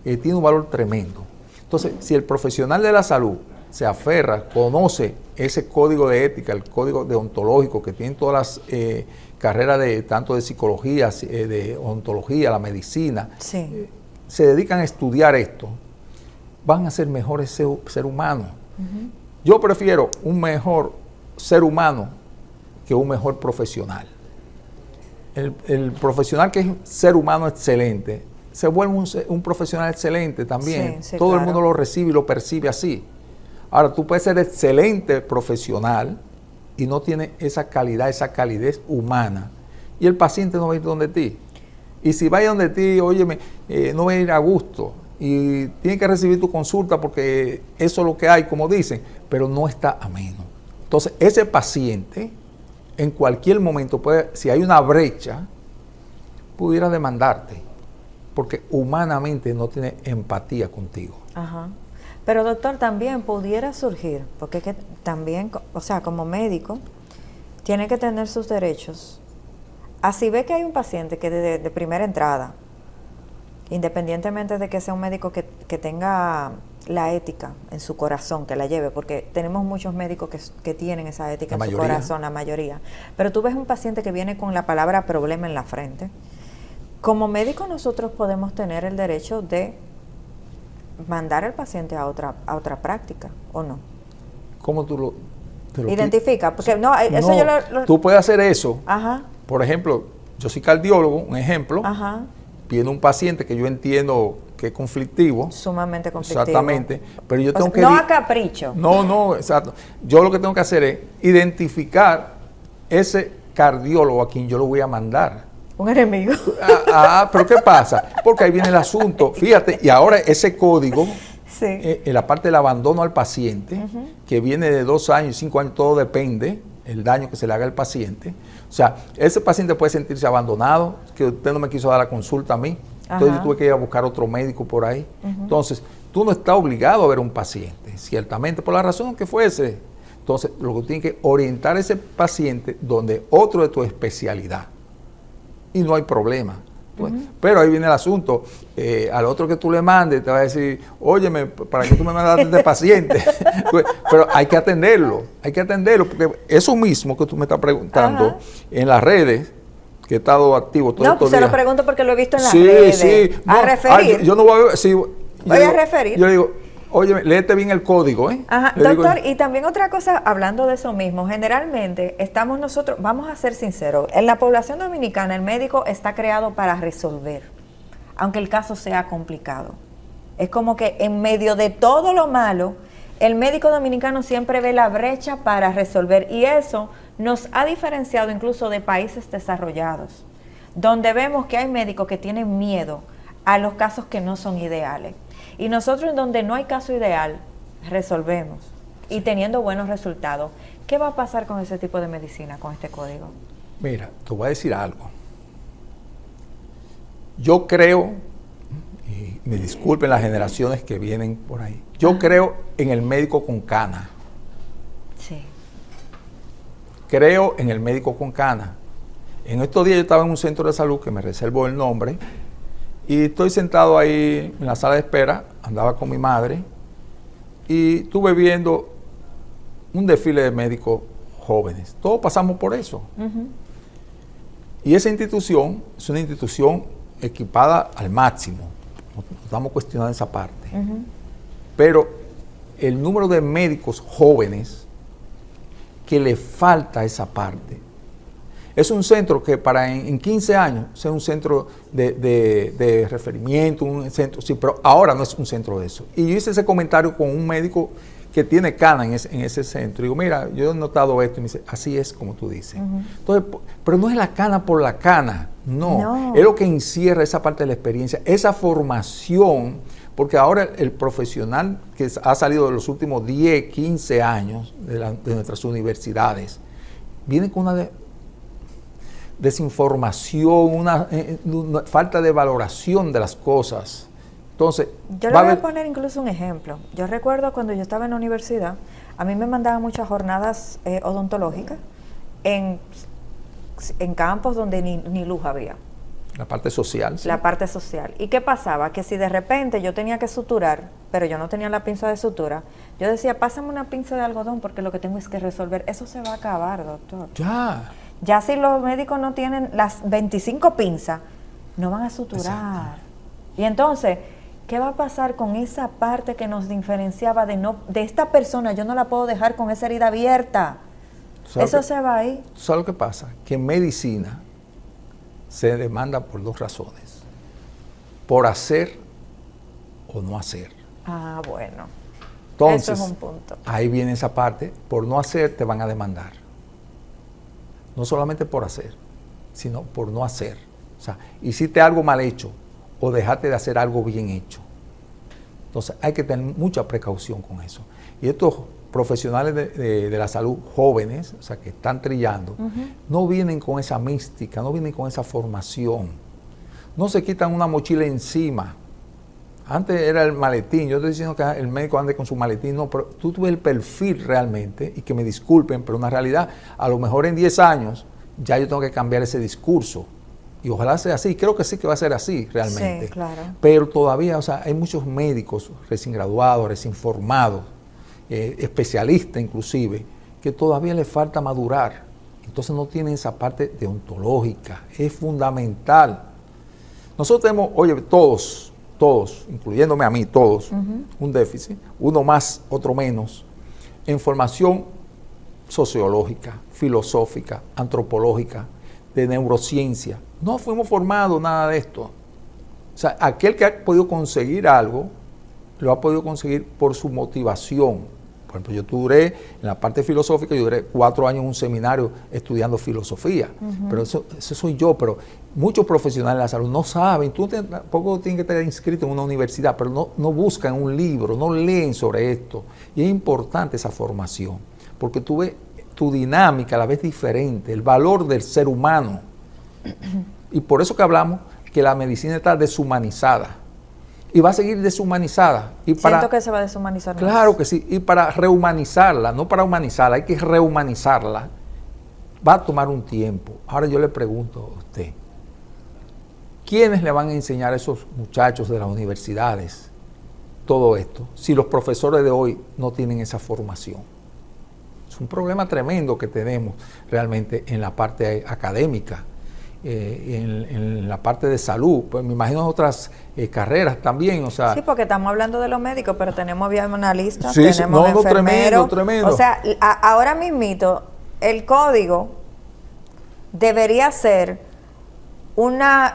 tiene un valor tremendo. Entonces, si el profesional de la salud se aferra, conoce ese código de ética, el código deontológico que tienen todas las carreras tanto de psicología, de odontología, la medicina, se dedican a estudiar esto, van a ser mejores ser humanos. Yo prefiero un mejor ser humano que un mejor profesional. El profesional que es ser humano excelente, se vuelve un profesional excelente también. Todo claro. El mundo lo recibe y lo percibe así. Ahora, tú puedes ser excelente profesional, y no tiene esa calidad, esa calidez humana, y el paciente no va a ir donde ti. Y si va a ir donde ti, óyeme, no va a ir a gusto, y tiene que recibir tu consulta porque eso es lo que hay, como dicen, pero no está ameno. Entonces, ese paciente, en cualquier momento, puede, si hay una brecha, pudiera demandarte, porque humanamente no tiene empatía contigo. Ajá. Pero doctor, también pudiera surgir, porque es que también, o sea, como médico, tiene que tener sus derechos. Así ve que hay un paciente que de primera entrada, independientemente de que sea un médico que tenga la ética en su corazón, que la lleve, porque tenemos muchos médicos que tienen esa ética en su corazón, la mayoría. Pero tú ves un paciente que viene con la palabra problema en la frente. Como médico nosotros podemos tener el derecho de mandar al paciente a otra práctica, ¿o no? ¿Cómo tú lo identifica? Porque no, eso no, yo tú puedes hacer eso. Ajá. Por ejemplo, yo soy cardiólogo, un ejemplo. Ajá. Viene un paciente que yo entiendo que es conflictivo. Sumamente conflictivo. Exactamente. Pero yo tengo que... No a capricho. No, exacto. Yo lo que tengo que hacer es identificar ese cardiólogo a quien yo lo voy a mandar. Un enemigo. Pero ¿qué pasa? Porque ahí viene el asunto. Fíjate, y ahora ese código, sí, en la parte del abandono al paciente, que viene de 2 años, 5 años, todo depende, el daño que se le haga al paciente. O sea, ese paciente puede sentirse abandonado, que usted no me quiso dar la consulta a mí, entonces yo tuve que ir a buscar otro médico por ahí. Entonces, tú no estás obligado a ver un paciente, ciertamente, por la razón que fuese. Entonces, lo que tiene que orientar a ese paciente donde otro de tu especialidad. Y no hay problema. Pero ahí viene el asunto. Al otro que tú le mandes, te va a decir, óyeme, ¿para qué tú me mandaste este paciente? Pero hay que atenderlo, porque eso mismo que tú me estás preguntando en las redes, que he estado activo todo no, pues se días. lo pregunto porque lo he visto en las redes. Sí, a referir. Yo no voy a... Sí, voy a referir. Yo digo, óyeme, léete bien el código, ¿eh? Ajá, doctor, y también otra cosa, hablando de eso mismo, generalmente estamos nosotros, vamos a ser sinceros, en la población dominicana el médico está creado para resolver, aunque el caso sea complicado. Es como que en medio de todo lo malo, el médico dominicano siempre ve la brecha para resolver, y eso nos ha diferenciado incluso de países desarrollados, donde vemos que hay médicos que tienen miedo a los casos que no son ideales. Y nosotros, en donde no hay caso ideal, resolvemos. Y teniendo buenos resultados. ¿Qué va a pasar con ese tipo de medicina, con este código? Mira, te voy a decir algo. Yo creo, y me disculpen las generaciones que vienen por ahí, yo creo en el médico con cana. Sí. Creo en el médico con cana. En estos días yo estaba en un centro de salud, que me reservo el nombre, y estoy sentado ahí en la sala de espera, andaba con mi madre, y estuve viendo un desfile de médicos jóvenes. Todos pasamos por eso. Y esa institución es una institución equipada al máximo. No estamos cuestionando esa parte. Pero el número de médicos jóvenes que le falta esa parte. Es un centro que para en 15 años sea un centro de referimiento, un centro, sí, pero ahora no es un centro de eso. Y yo hice ese comentario con un médico que tiene cana en ese centro. Y digo, mira, yo he notado esto. Y me dice, así es como tú dices. Entonces, pero no es la cana por la cana, no. Es lo que encierra esa parte de la experiencia, esa formación, porque ahora el profesional que ha salido de los últimos 10, 15 años de nuestras universidades, viene con una desinformación, una falta de valoración de las cosas. Entonces, yo le voy a poner incluso un ejemplo. Yo recuerdo cuando yo estaba en la universidad, a mí me mandaban muchas jornadas odontológicas en campos donde ni luz había. La parte social. ¿Sí? La parte social. ¿Y qué pasaba? Que si de repente yo tenía que suturar, pero yo no tenía la pinza de sutura, yo decía, pásame una pinza de algodón porque lo que tengo es que resolver. Eso se va a acabar, doctor. Ya si los médicos no tienen las 25 pinzas, no van a suturar. Exacto. Y entonces, ¿qué va a pasar con esa parte que nos diferenciaba de esta persona? Yo no la puedo dejar con esa herida abierta. Eso se va ahí. ¿Sabes lo que pasa? Que en medicina se demanda por 2 razones. Por hacer o no hacer. Bueno. Entonces, eso es un punto. Ahí viene esa parte. Por no hacer te van a demandar. no solamente por hacer, sino por no hacer. O sea, hiciste algo mal hecho o dejaste de hacer algo bien hecho. Entonces hay que tener mucha precaución con eso. Y estos profesionales de la salud jóvenes, o sea, que están trillando, no vienen con esa mística, no vienen con esa formación. No se quitan una mochila encima. Antes era el maletín, yo estoy diciendo que el médico ande con su maletín, no, pero tú ves el perfil realmente, y que me disculpen, pero una realidad, a lo mejor en 10 años ya yo tengo que cambiar ese discurso. Y ojalá sea así, creo que sí que va a ser así realmente. Sí, claro. Pero todavía, o sea, hay muchos médicos recién graduados, recién formados, especialistas inclusive, que todavía les falta madurar. Entonces no tienen esa parte deontológica, es fundamental. Nosotros tenemos, oye, todos, incluyéndome a mí, todos, un déficit, uno más, otro menos, en formación sociológica, filosófica, antropológica, de neurociencia. No fuimos formados nada de esto. O sea, aquel que ha podido conseguir algo, lo ha podido conseguir por su motivación. Por ejemplo, yo duré, en la parte filosófica, yo duré 4 años en un seminario estudiando filosofía. Pero eso soy yo, pero muchos profesionales de la salud no saben. Tú tampoco tienes que estar inscrito en una universidad, pero no buscan un libro, no leen sobre esto. Y es importante esa formación, porque tú ves tu dinámica, la ves diferente, el valor del ser humano. Y por eso que hablamos que la medicina está deshumanizada. Y va a seguir deshumanizada. Siento que se va a deshumanizar. Claro más. que sí. Y para rehumanizarla, no para humanizarla, hay que rehumanizarla. Va a tomar un tiempo. Ahora yo le pregunto a usted, ¿quiénes le van a enseñar a esos muchachos de las universidades todo esto si los profesores de hoy no tienen esa formación? Es un problema tremendo que tenemos realmente en la parte académica, en la parte de salud. Pues me imagino en otras carreras también, o sea. Sí, porque estamos hablando de los médicos, pero tenemos bioanalistas, Sí, tenemos enfermeros. Tremendo. O sea, ahora mismito, el código debería ser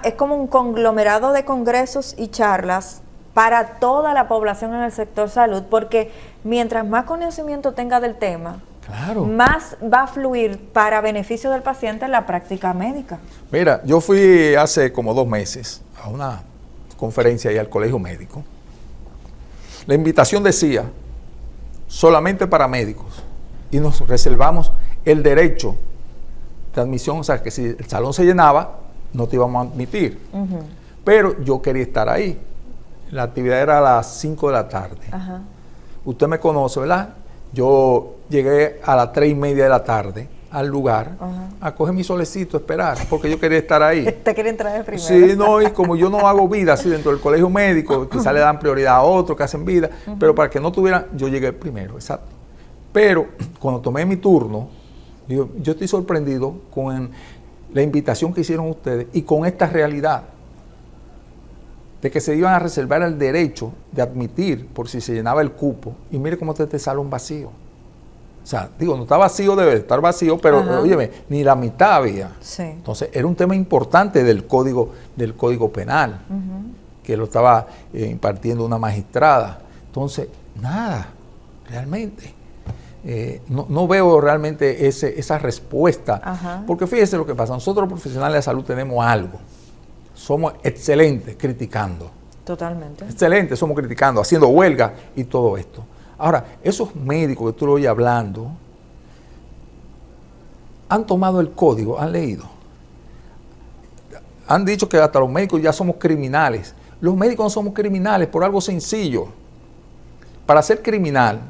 es como un conglomerado de congresos y charlas para toda la población en el sector salud, porque mientras más conocimiento tenga del tema, claro, más va a fluir para beneficio del paciente en la práctica médica. Mira, yo fui hace como 2 meses a una conferencia ahí al colegio médico. La invitación decía, solamente para médicos, y nos reservamos el derecho de admisión, o sea, que si el salón se llenaba, no te íbamos a admitir. Pero yo quería estar ahí. La actividad era a las 5 de la tarde. Usted me conoce, ¿verdad? Yo llegué a las 3:30 de la tarde al lugar a coger mi solecito, a esperar, porque yo quería estar ahí. ¿Te quiere entrar de primero? Sí, no, y como yo no hago vida así dentro del colegio médico, quizás le dan prioridad a otros que hacen vida, pero para que no tuvieran, yo llegué primero, exacto. Pero cuando tomé mi turno, digo, yo estoy sorprendido con la invitación que hicieron ustedes y con esta realidad de que se iban a reservar el derecho de admitir por si se llenaba el cupo. Y mire cómo está este salón vacío. O sea, digo, no está vacío, debe estar vacío, pero óyeme, ni la mitad había. Sí. Entonces, era un tema importante del código penal, que lo estaba impartiendo una magistrada. Entonces, nada, realmente. No veo realmente esa respuesta. Porque fíjese lo que pasa, nosotros los profesionales de salud tenemos algo. Somos excelentes criticando. Totalmente. Excelentes, somos criticando, haciendo huelga y todo esto. Ahora, esos médicos que tú lo oyes hablando, han tomado el código, han leído. Han dicho que hasta los médicos ya somos criminales. Los médicos no somos criminales por algo sencillo. Para ser criminal,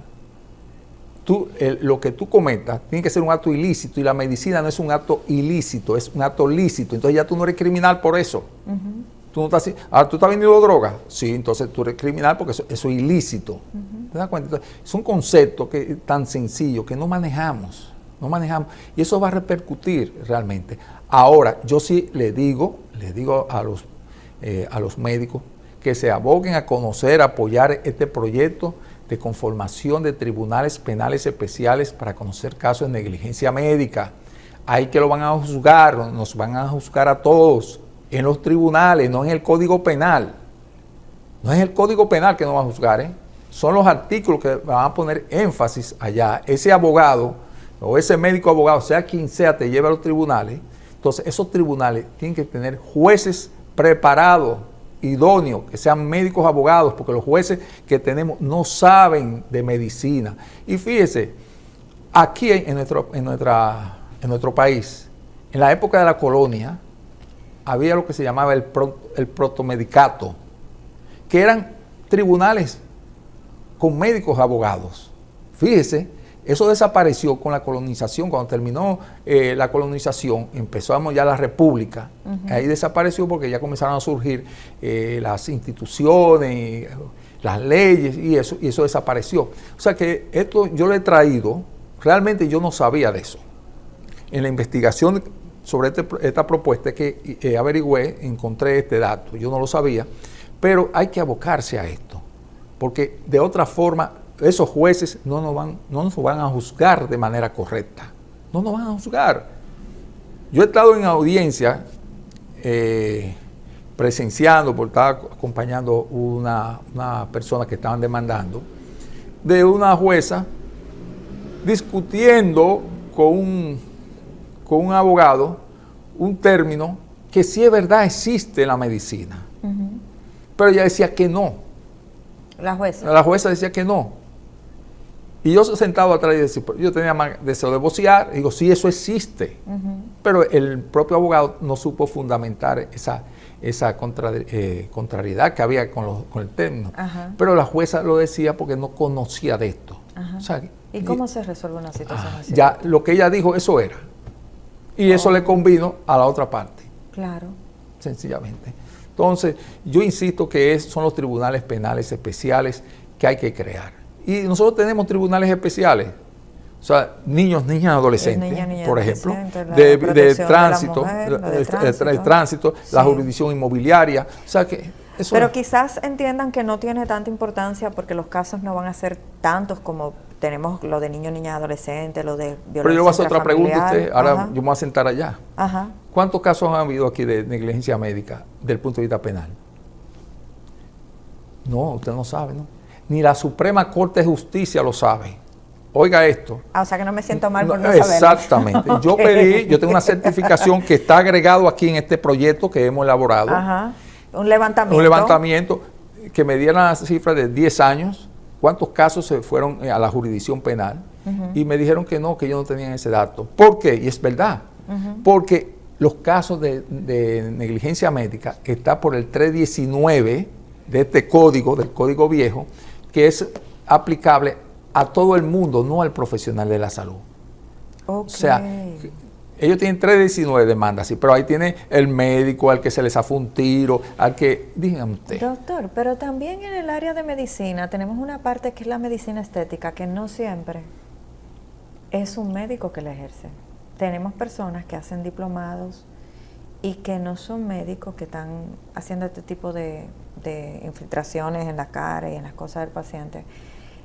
lo que tú cometas tiene que ser un acto ilícito, y la medicina no es un acto ilícito, es un acto lícito. Entonces ya tú no eres criminal por eso. Tú no estás así. Ahora, ¿tú estás vendiendo droga? Sí, entonces tú eres criminal porque eso es ilícito. ¿Te das cuenta? Entonces, es un concepto tan sencillo que no manejamos. Y eso va a repercutir realmente. Ahora, yo sí le digo a los médicos que se aboguen a conocer, a apoyar este proyecto de conformación de tribunales penales especiales para conocer casos de negligencia médica. Ahí que lo van a juzgar, nos van a juzgar a todos en los tribunales, no en el Código Penal. No es el Código Penal que nos va a juzgar, son los artículos que van a poner énfasis allá. Ese abogado o ese médico abogado, sea quien sea, te lleva a los tribunales, entonces esos tribunales tienen que tener jueces preparados, idóneos, que sean médicos abogados, porque los jueces que tenemos no saben de medicina. Y fíjese, aquí en nuestro país, en la época de la colonia, había lo que se llamaba el protomedicato, que eran tribunales con médicos abogados. Fíjese, eso desapareció con la colonización. Cuando terminó la colonización, empezamos ya la república. Ahí desapareció porque ya comenzaron a surgir las instituciones, las leyes y eso desapareció. O sea que esto yo lo he traído, realmente yo no sabía de eso. En la investigación sobre esta propuesta que averigüé, encontré este dato, yo no lo sabía, pero hay que abocarse a esto, porque de otra forma esos jueces no nos van a juzgar de manera correcta, no nos van a juzgar. Yo he estado en audiencia presenciando, porque estaba acompañando una persona que estaban demandando, de una jueza discutiendo con un abogado un término que sí es verdad existe en la medicina, pero ella decía que no. La jueza. La jueza decía que no. Y yo sentado atrás y decía, yo tenía más deseo de vocear, y digo, sí, eso existe. Pero el propio abogado no supo fundamentar esa contrariedad que había con el término. Pero la jueza lo decía porque no conocía de esto. O sea, ¿y cómo se resuelve una situación así? Ya lo que ella dijo, eso era. Y eso le convino a la otra parte. Claro. Sencillamente. Entonces, yo insisto que son los tribunales penales especiales que hay que crear. Y nosotros tenemos tribunales especiales, o sea, niños, niñas, adolescentes, por ejemplo, de tránsito, la jurisdicción inmobiliaria, o sea que eso. Pero quizás entiendan que no tiene tanta importancia porque los casos no van a ser tantos como tenemos lo de niños, niñas, adolescentes, lo de violencia. Pero yo voy a hacer otra pregunta a usted, ahora yo me voy a sentar allá. Ajá. ¿Cuántos casos han habido aquí de negligencia médica desde el punto de vista penal? No, usted no sabe, ¿no? Ni la Suprema Corte de Justicia lo sabe. Oiga esto. O sea que no me siento mal por no saberlo. Exactamente. Okay. Yo tengo una certificación que está agregado aquí en este proyecto que hemos elaborado. Ajá. Un levantamiento. Un levantamiento que me dieron la cifra de 10 años, cuántos casos se fueron a la jurisdicción penal, y me dijeron que no, que ellos no tenían ese dato. ¿Por qué? Y es verdad. Porque los casos de negligencia médica está por el 319 de este código, del código viejo, que es aplicable a todo el mundo, no al profesional de la salud. O sea, ellos tienen 319 demandas, sí, pero ahí tiene el médico, al que se les zafó un tiro, al que, díganme usted. Doctor, pero también en el área de medicina tenemos una parte que es la medicina estética, que no siempre es un médico que la ejerce. Tenemos personas que hacen diplomados y que no son médicos, que están haciendo este tipo de infiltraciones en la cara y en las cosas del paciente.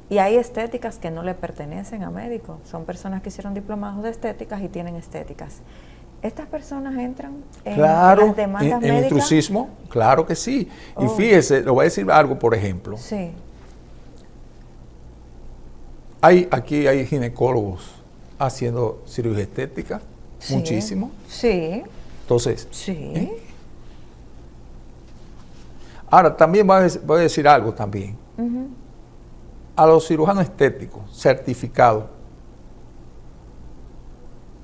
Y hay estéticas que no le pertenecen a médicos. Son personas que hicieron diplomados de estéticas y tienen estéticas. ¿Estas personas entran en las demandas médicas? ¿En intrusismo? Claro que sí. Y fíjese, le voy a decir algo, por ejemplo. Sí. Aquí hay ginecólogos haciendo cirugía estética, sí, muchísimo. Sí. Entonces, sí. Ahora, también voy a decir algo también. A los cirujanos estéticos certificados,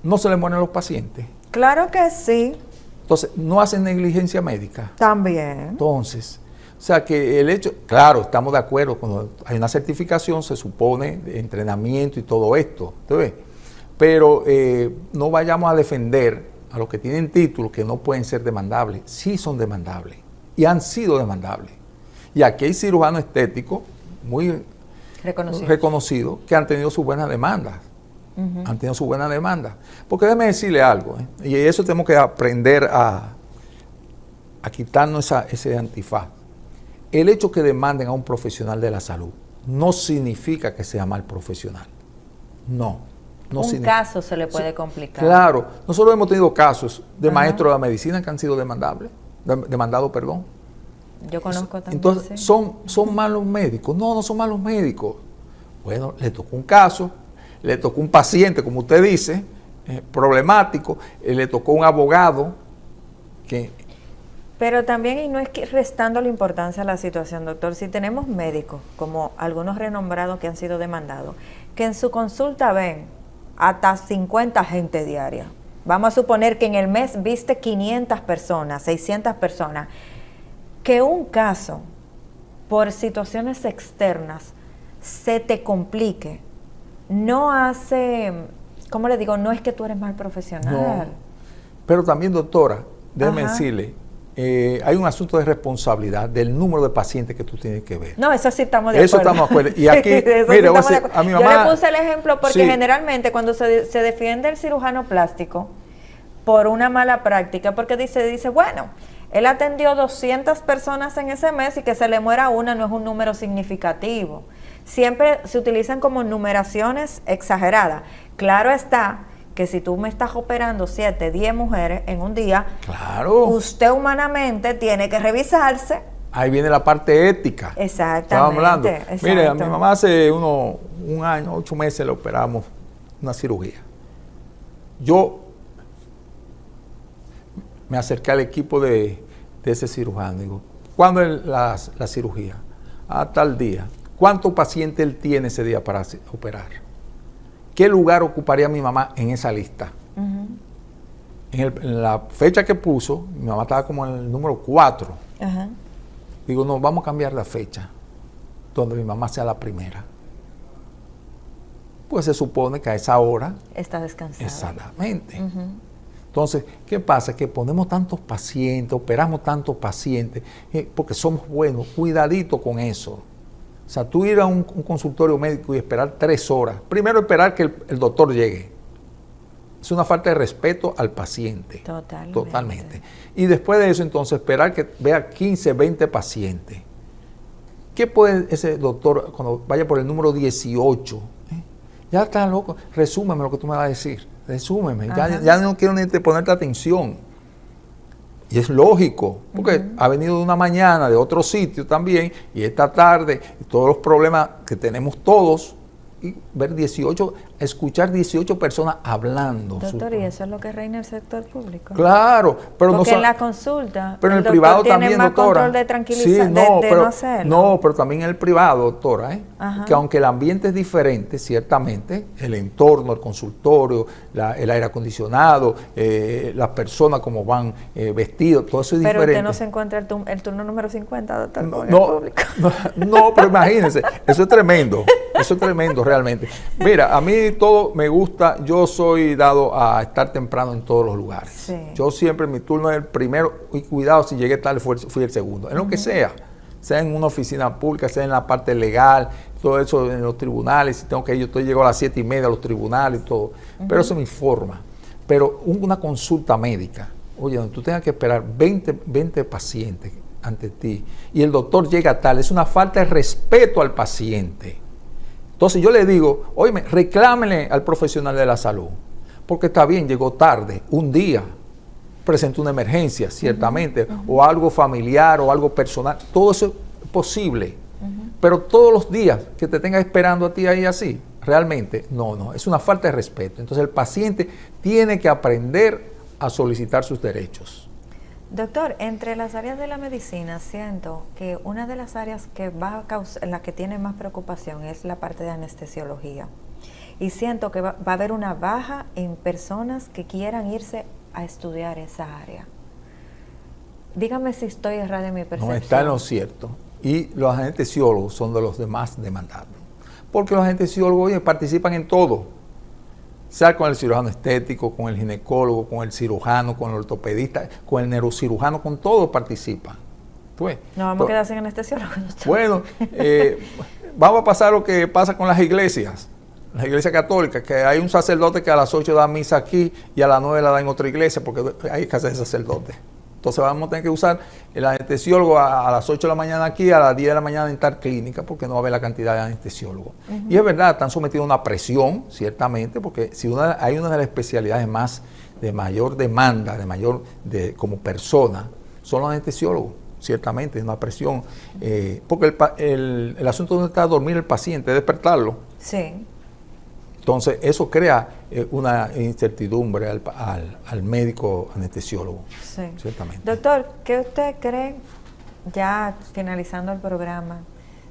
¿no se les mueren los pacientes? Claro que sí. Entonces, ¿no hacen negligencia médica? También. Entonces, o sea que el hecho, claro, estamos de acuerdo, cuando hay una certificación se supone de entrenamiento y todo esto, ¿ves? Pero no vayamos a defender a los que tienen títulos que no pueden ser demandables. Sí son demandables y han sido demandables. Y aquí hay cirujanos estéticos muy reconocidos que han tenido sus buenas demandas. Han tenido sus buenas demandas. Porque déjeme decirle algo, y eso tenemos que aprender a quitarnos ese antifaz. El hecho que demanden a un profesional de la salud no significa que sea mal profesional. No. Un caso se le puede complicar. Claro. Nosotros hemos tenido casos de maestros de la medicina que han sido demandados. Yo conozco también. Entonces, ¿son malos médicos? No son malos médicos. Bueno, le tocó un caso, le tocó un paciente, como usted dice, problemático, le tocó un abogado que... Pero también, y no es que restando la importancia a la situación, doctor, si tenemos médicos, como algunos renombrados que han sido demandados, que en su consulta ven hasta 50 gente diaria, vamos a suponer que en el mes viste 500 personas, 600 personas, que un caso por situaciones externas se te complique, no hace, ¿cómo le digo? No es que tú eres mal profesional. No, pero también, doctora, déjeme decirle, hay un asunto de responsabilidad del número de pacientes que tú tienes que ver. No, eso sí estamos de acuerdo. Eso estamos de acuerdo. Y aquí, mire, a mi mamá... Yo le puse el ejemplo porque generalmente cuando se defiende el cirujano plástico por una mala práctica, porque dice, bueno, él atendió 200 personas en ese mes y que se le muera una no es un número significativo. Siempre se utilizan como numeraciones exageradas. Claro está que si tú me estás operando 7, 10 mujeres en un día, claro, usted humanamente tiene que revisarse. Ahí viene la parte ética. Exactamente. Exacto. Mire, a mi mamá hace un año, 8 meses le operamos una cirugía. Yo me acerqué al equipo de ese cirujano. Digo, ¿cuándo es la cirugía? A tal día. ¿Cuántos pacientes él tiene ese día para operar? ¿Qué lugar ocuparía mi mamá en esa lista? En la fecha que puso, mi mamá estaba como en el número 4. Digo, no, vamos a cambiar la fecha, donde mi mamá sea la primera. Pues se supone que a esa hora... está descansada. Exactamente. Entonces, ¿qué pasa? Que ponemos tantos pacientes, operamos tantos pacientes, porque somos buenos, cuidadito con eso. O sea, tú ir a un consultorio médico y esperar 3 horas. Primero esperar que el doctor llegue. Es una falta de respeto al paciente. Totalmente. Y después de eso, entonces, esperar que vea 15, 20 pacientes. ¿Qué puede ese doctor, cuando vaya por el número 18? Ya está loco. Resúmeme lo que tú me vas a decir. Resúmeme. Ya no quiero ni ponerte atención. Y es lógico, porque ha venido de una mañana, de otro sitio también, y esta tarde, y todos los problemas que tenemos todos, y ver 18, escuchar 18 personas hablando. Doctor, ¿y eso es lo que reina el sector público? Claro, pero porque en la consulta, pero en el privado tiene también, más doctora. Control de tranquilizar, sí, no hacerlo. No, pero también en el privado, doctora, que aunque el ambiente es diferente, ciertamente, el entorno, el consultorio, el aire acondicionado, las personas como van vestidos, todo eso es diferente. Pero usted no se encuentra el turno número 50, doctor, no, con el público. No, pero imagínense, eso es tremendo realmente. Mira, a mí todo me gusta, yo soy dado a estar temprano en todos los lugares. Sí. Yo siempre, mi turno es el primero, y cuidado, si llegué tarde fui el segundo, en lo que sea en una oficina pública, sea en la parte legal, todo eso en los tribunales, si tengo que ir, yo llego a las 7:30 a los tribunales y todo, pero eso es mi forma. Pero una consulta médica, oye, donde tú tengas que esperar 20 pacientes ante ti, y el doctor llega tarde, es una falta de respeto al paciente. Entonces yo le digo, oye, reclámele al profesional de la salud, porque está bien, llegó tarde, un día, presentó una emergencia, ciertamente, o algo familiar o algo personal, todo eso es posible, pero todos los días que te tenga esperando a ti ahí así, realmente, no, es una falta de respeto. Entonces el paciente tiene que aprender a solicitar sus derechos. Doctor, entre las áreas de la medicina siento que una de las áreas que en la que tiene más preocupación es la parte de anestesiología. Y siento que va a haber una baja en personas que quieran irse a estudiar esa área. Dígame si estoy errada en mi percepción. No, está en lo cierto. Y los anestesiólogos son de los demás demandados. Porque los anestesiólogos participan en todo. Sea con el cirujano estético, con el ginecólogo, con el cirujano, con el ortopedista, con el neurocirujano, con todos participan. No vamos a quedarse en anestesiólogos. Bueno, vamos a pasar lo que pasa con las iglesias católicas, que hay un sacerdote que a las 8 da misa aquí y a las 9 la da en otra iglesia, porque hay que hacer sacerdote. Entonces vamos a tener que usar el anestesiólogo a las 8 de la mañana aquí, a las 10 de la mañana en tal clínica, porque no va a haber la cantidad de anestesiólogos. Y es verdad, están sometidos a una presión, ciertamente, porque si hay una de las especialidades más de mayor demanda, como persona, son los anestesiólogos, ciertamente, es una presión. Porque el asunto donde está dormir el paciente, despertarlo. Sí. Entonces, eso crea una incertidumbre al médico anestesiólogo. Sí. Ciertamente. Doctor, ¿qué usted cree, ya finalizando el programa,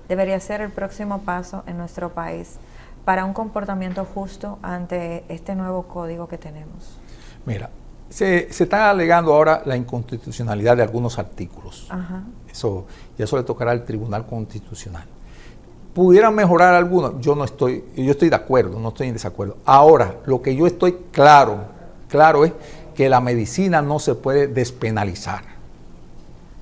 debería ser el próximo paso en nuestro país para un comportamiento justo ante este nuevo código que tenemos? Mira, se está alegando ahora la inconstitucionalidad de algunos artículos. Ajá. Eso le tocará al Tribunal Constitucional. ¿Pudieran mejorar algunos? Yo estoy de acuerdo, no estoy en desacuerdo. Ahora, lo que yo estoy claro es que la medicina no se puede despenalizar.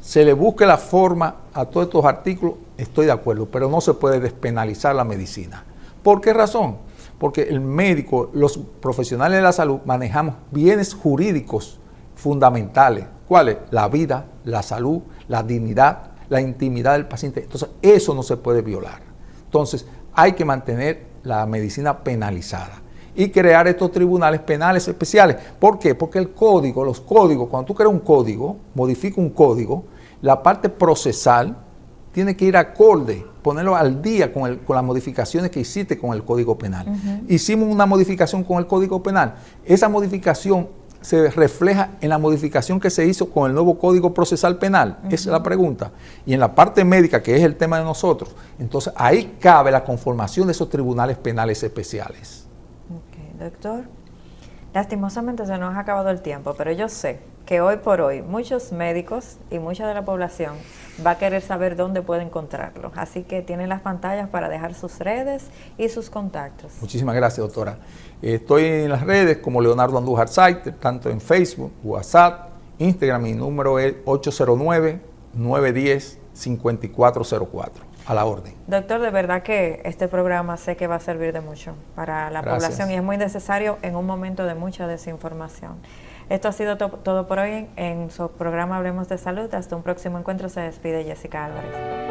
Se le busque la forma a todos estos artículos, estoy de acuerdo, pero no se puede despenalizar la medicina. ¿Por qué razón? Porque el médico, los profesionales de la salud, manejamos bienes jurídicos fundamentales. ¿Cuáles? La vida, la salud, la dignidad, la intimidad del paciente. Entonces, eso no se puede violar. Entonces, hay que mantener la medicina penalizada y crear estos tribunales penales especiales. ¿Por qué? Porque los códigos, cuando tú creas un código, modifica un código, la parte procesal tiene que ir acorde, ponerlo al día con las modificaciones que hiciste con el Código Penal. Hicimos una modificación con el Código Penal. Esa modificación se refleja en la modificación que se hizo con el nuevo Código Procesal Penal. Esa es la pregunta. Y en la parte médica, que es el tema de nosotros, entonces ahí cabe la conformación de esos tribunales penales especiales. Ok, doctor. Lastimosamente se nos ha acabado el tiempo, pero yo sé que hoy por hoy muchos médicos y mucha de la población va a querer saber dónde puede encontrarlo. Así que tienen las pantallas para dejar sus redes y sus contactos. Muchísimas gracias, doctora. Estoy en las redes como Leonardo Andújar Saiter, tanto en Facebook, WhatsApp, Instagram. Mi número es 809-910-5404. A la orden. Doctor, de verdad que este programa sé que va a servir de mucho para la población y es muy necesario en un momento de mucha desinformación. Esto ha sido todo por hoy en su programa Hablemos de Salud. Hasta un próximo encuentro. Se despide Jessica Álvarez.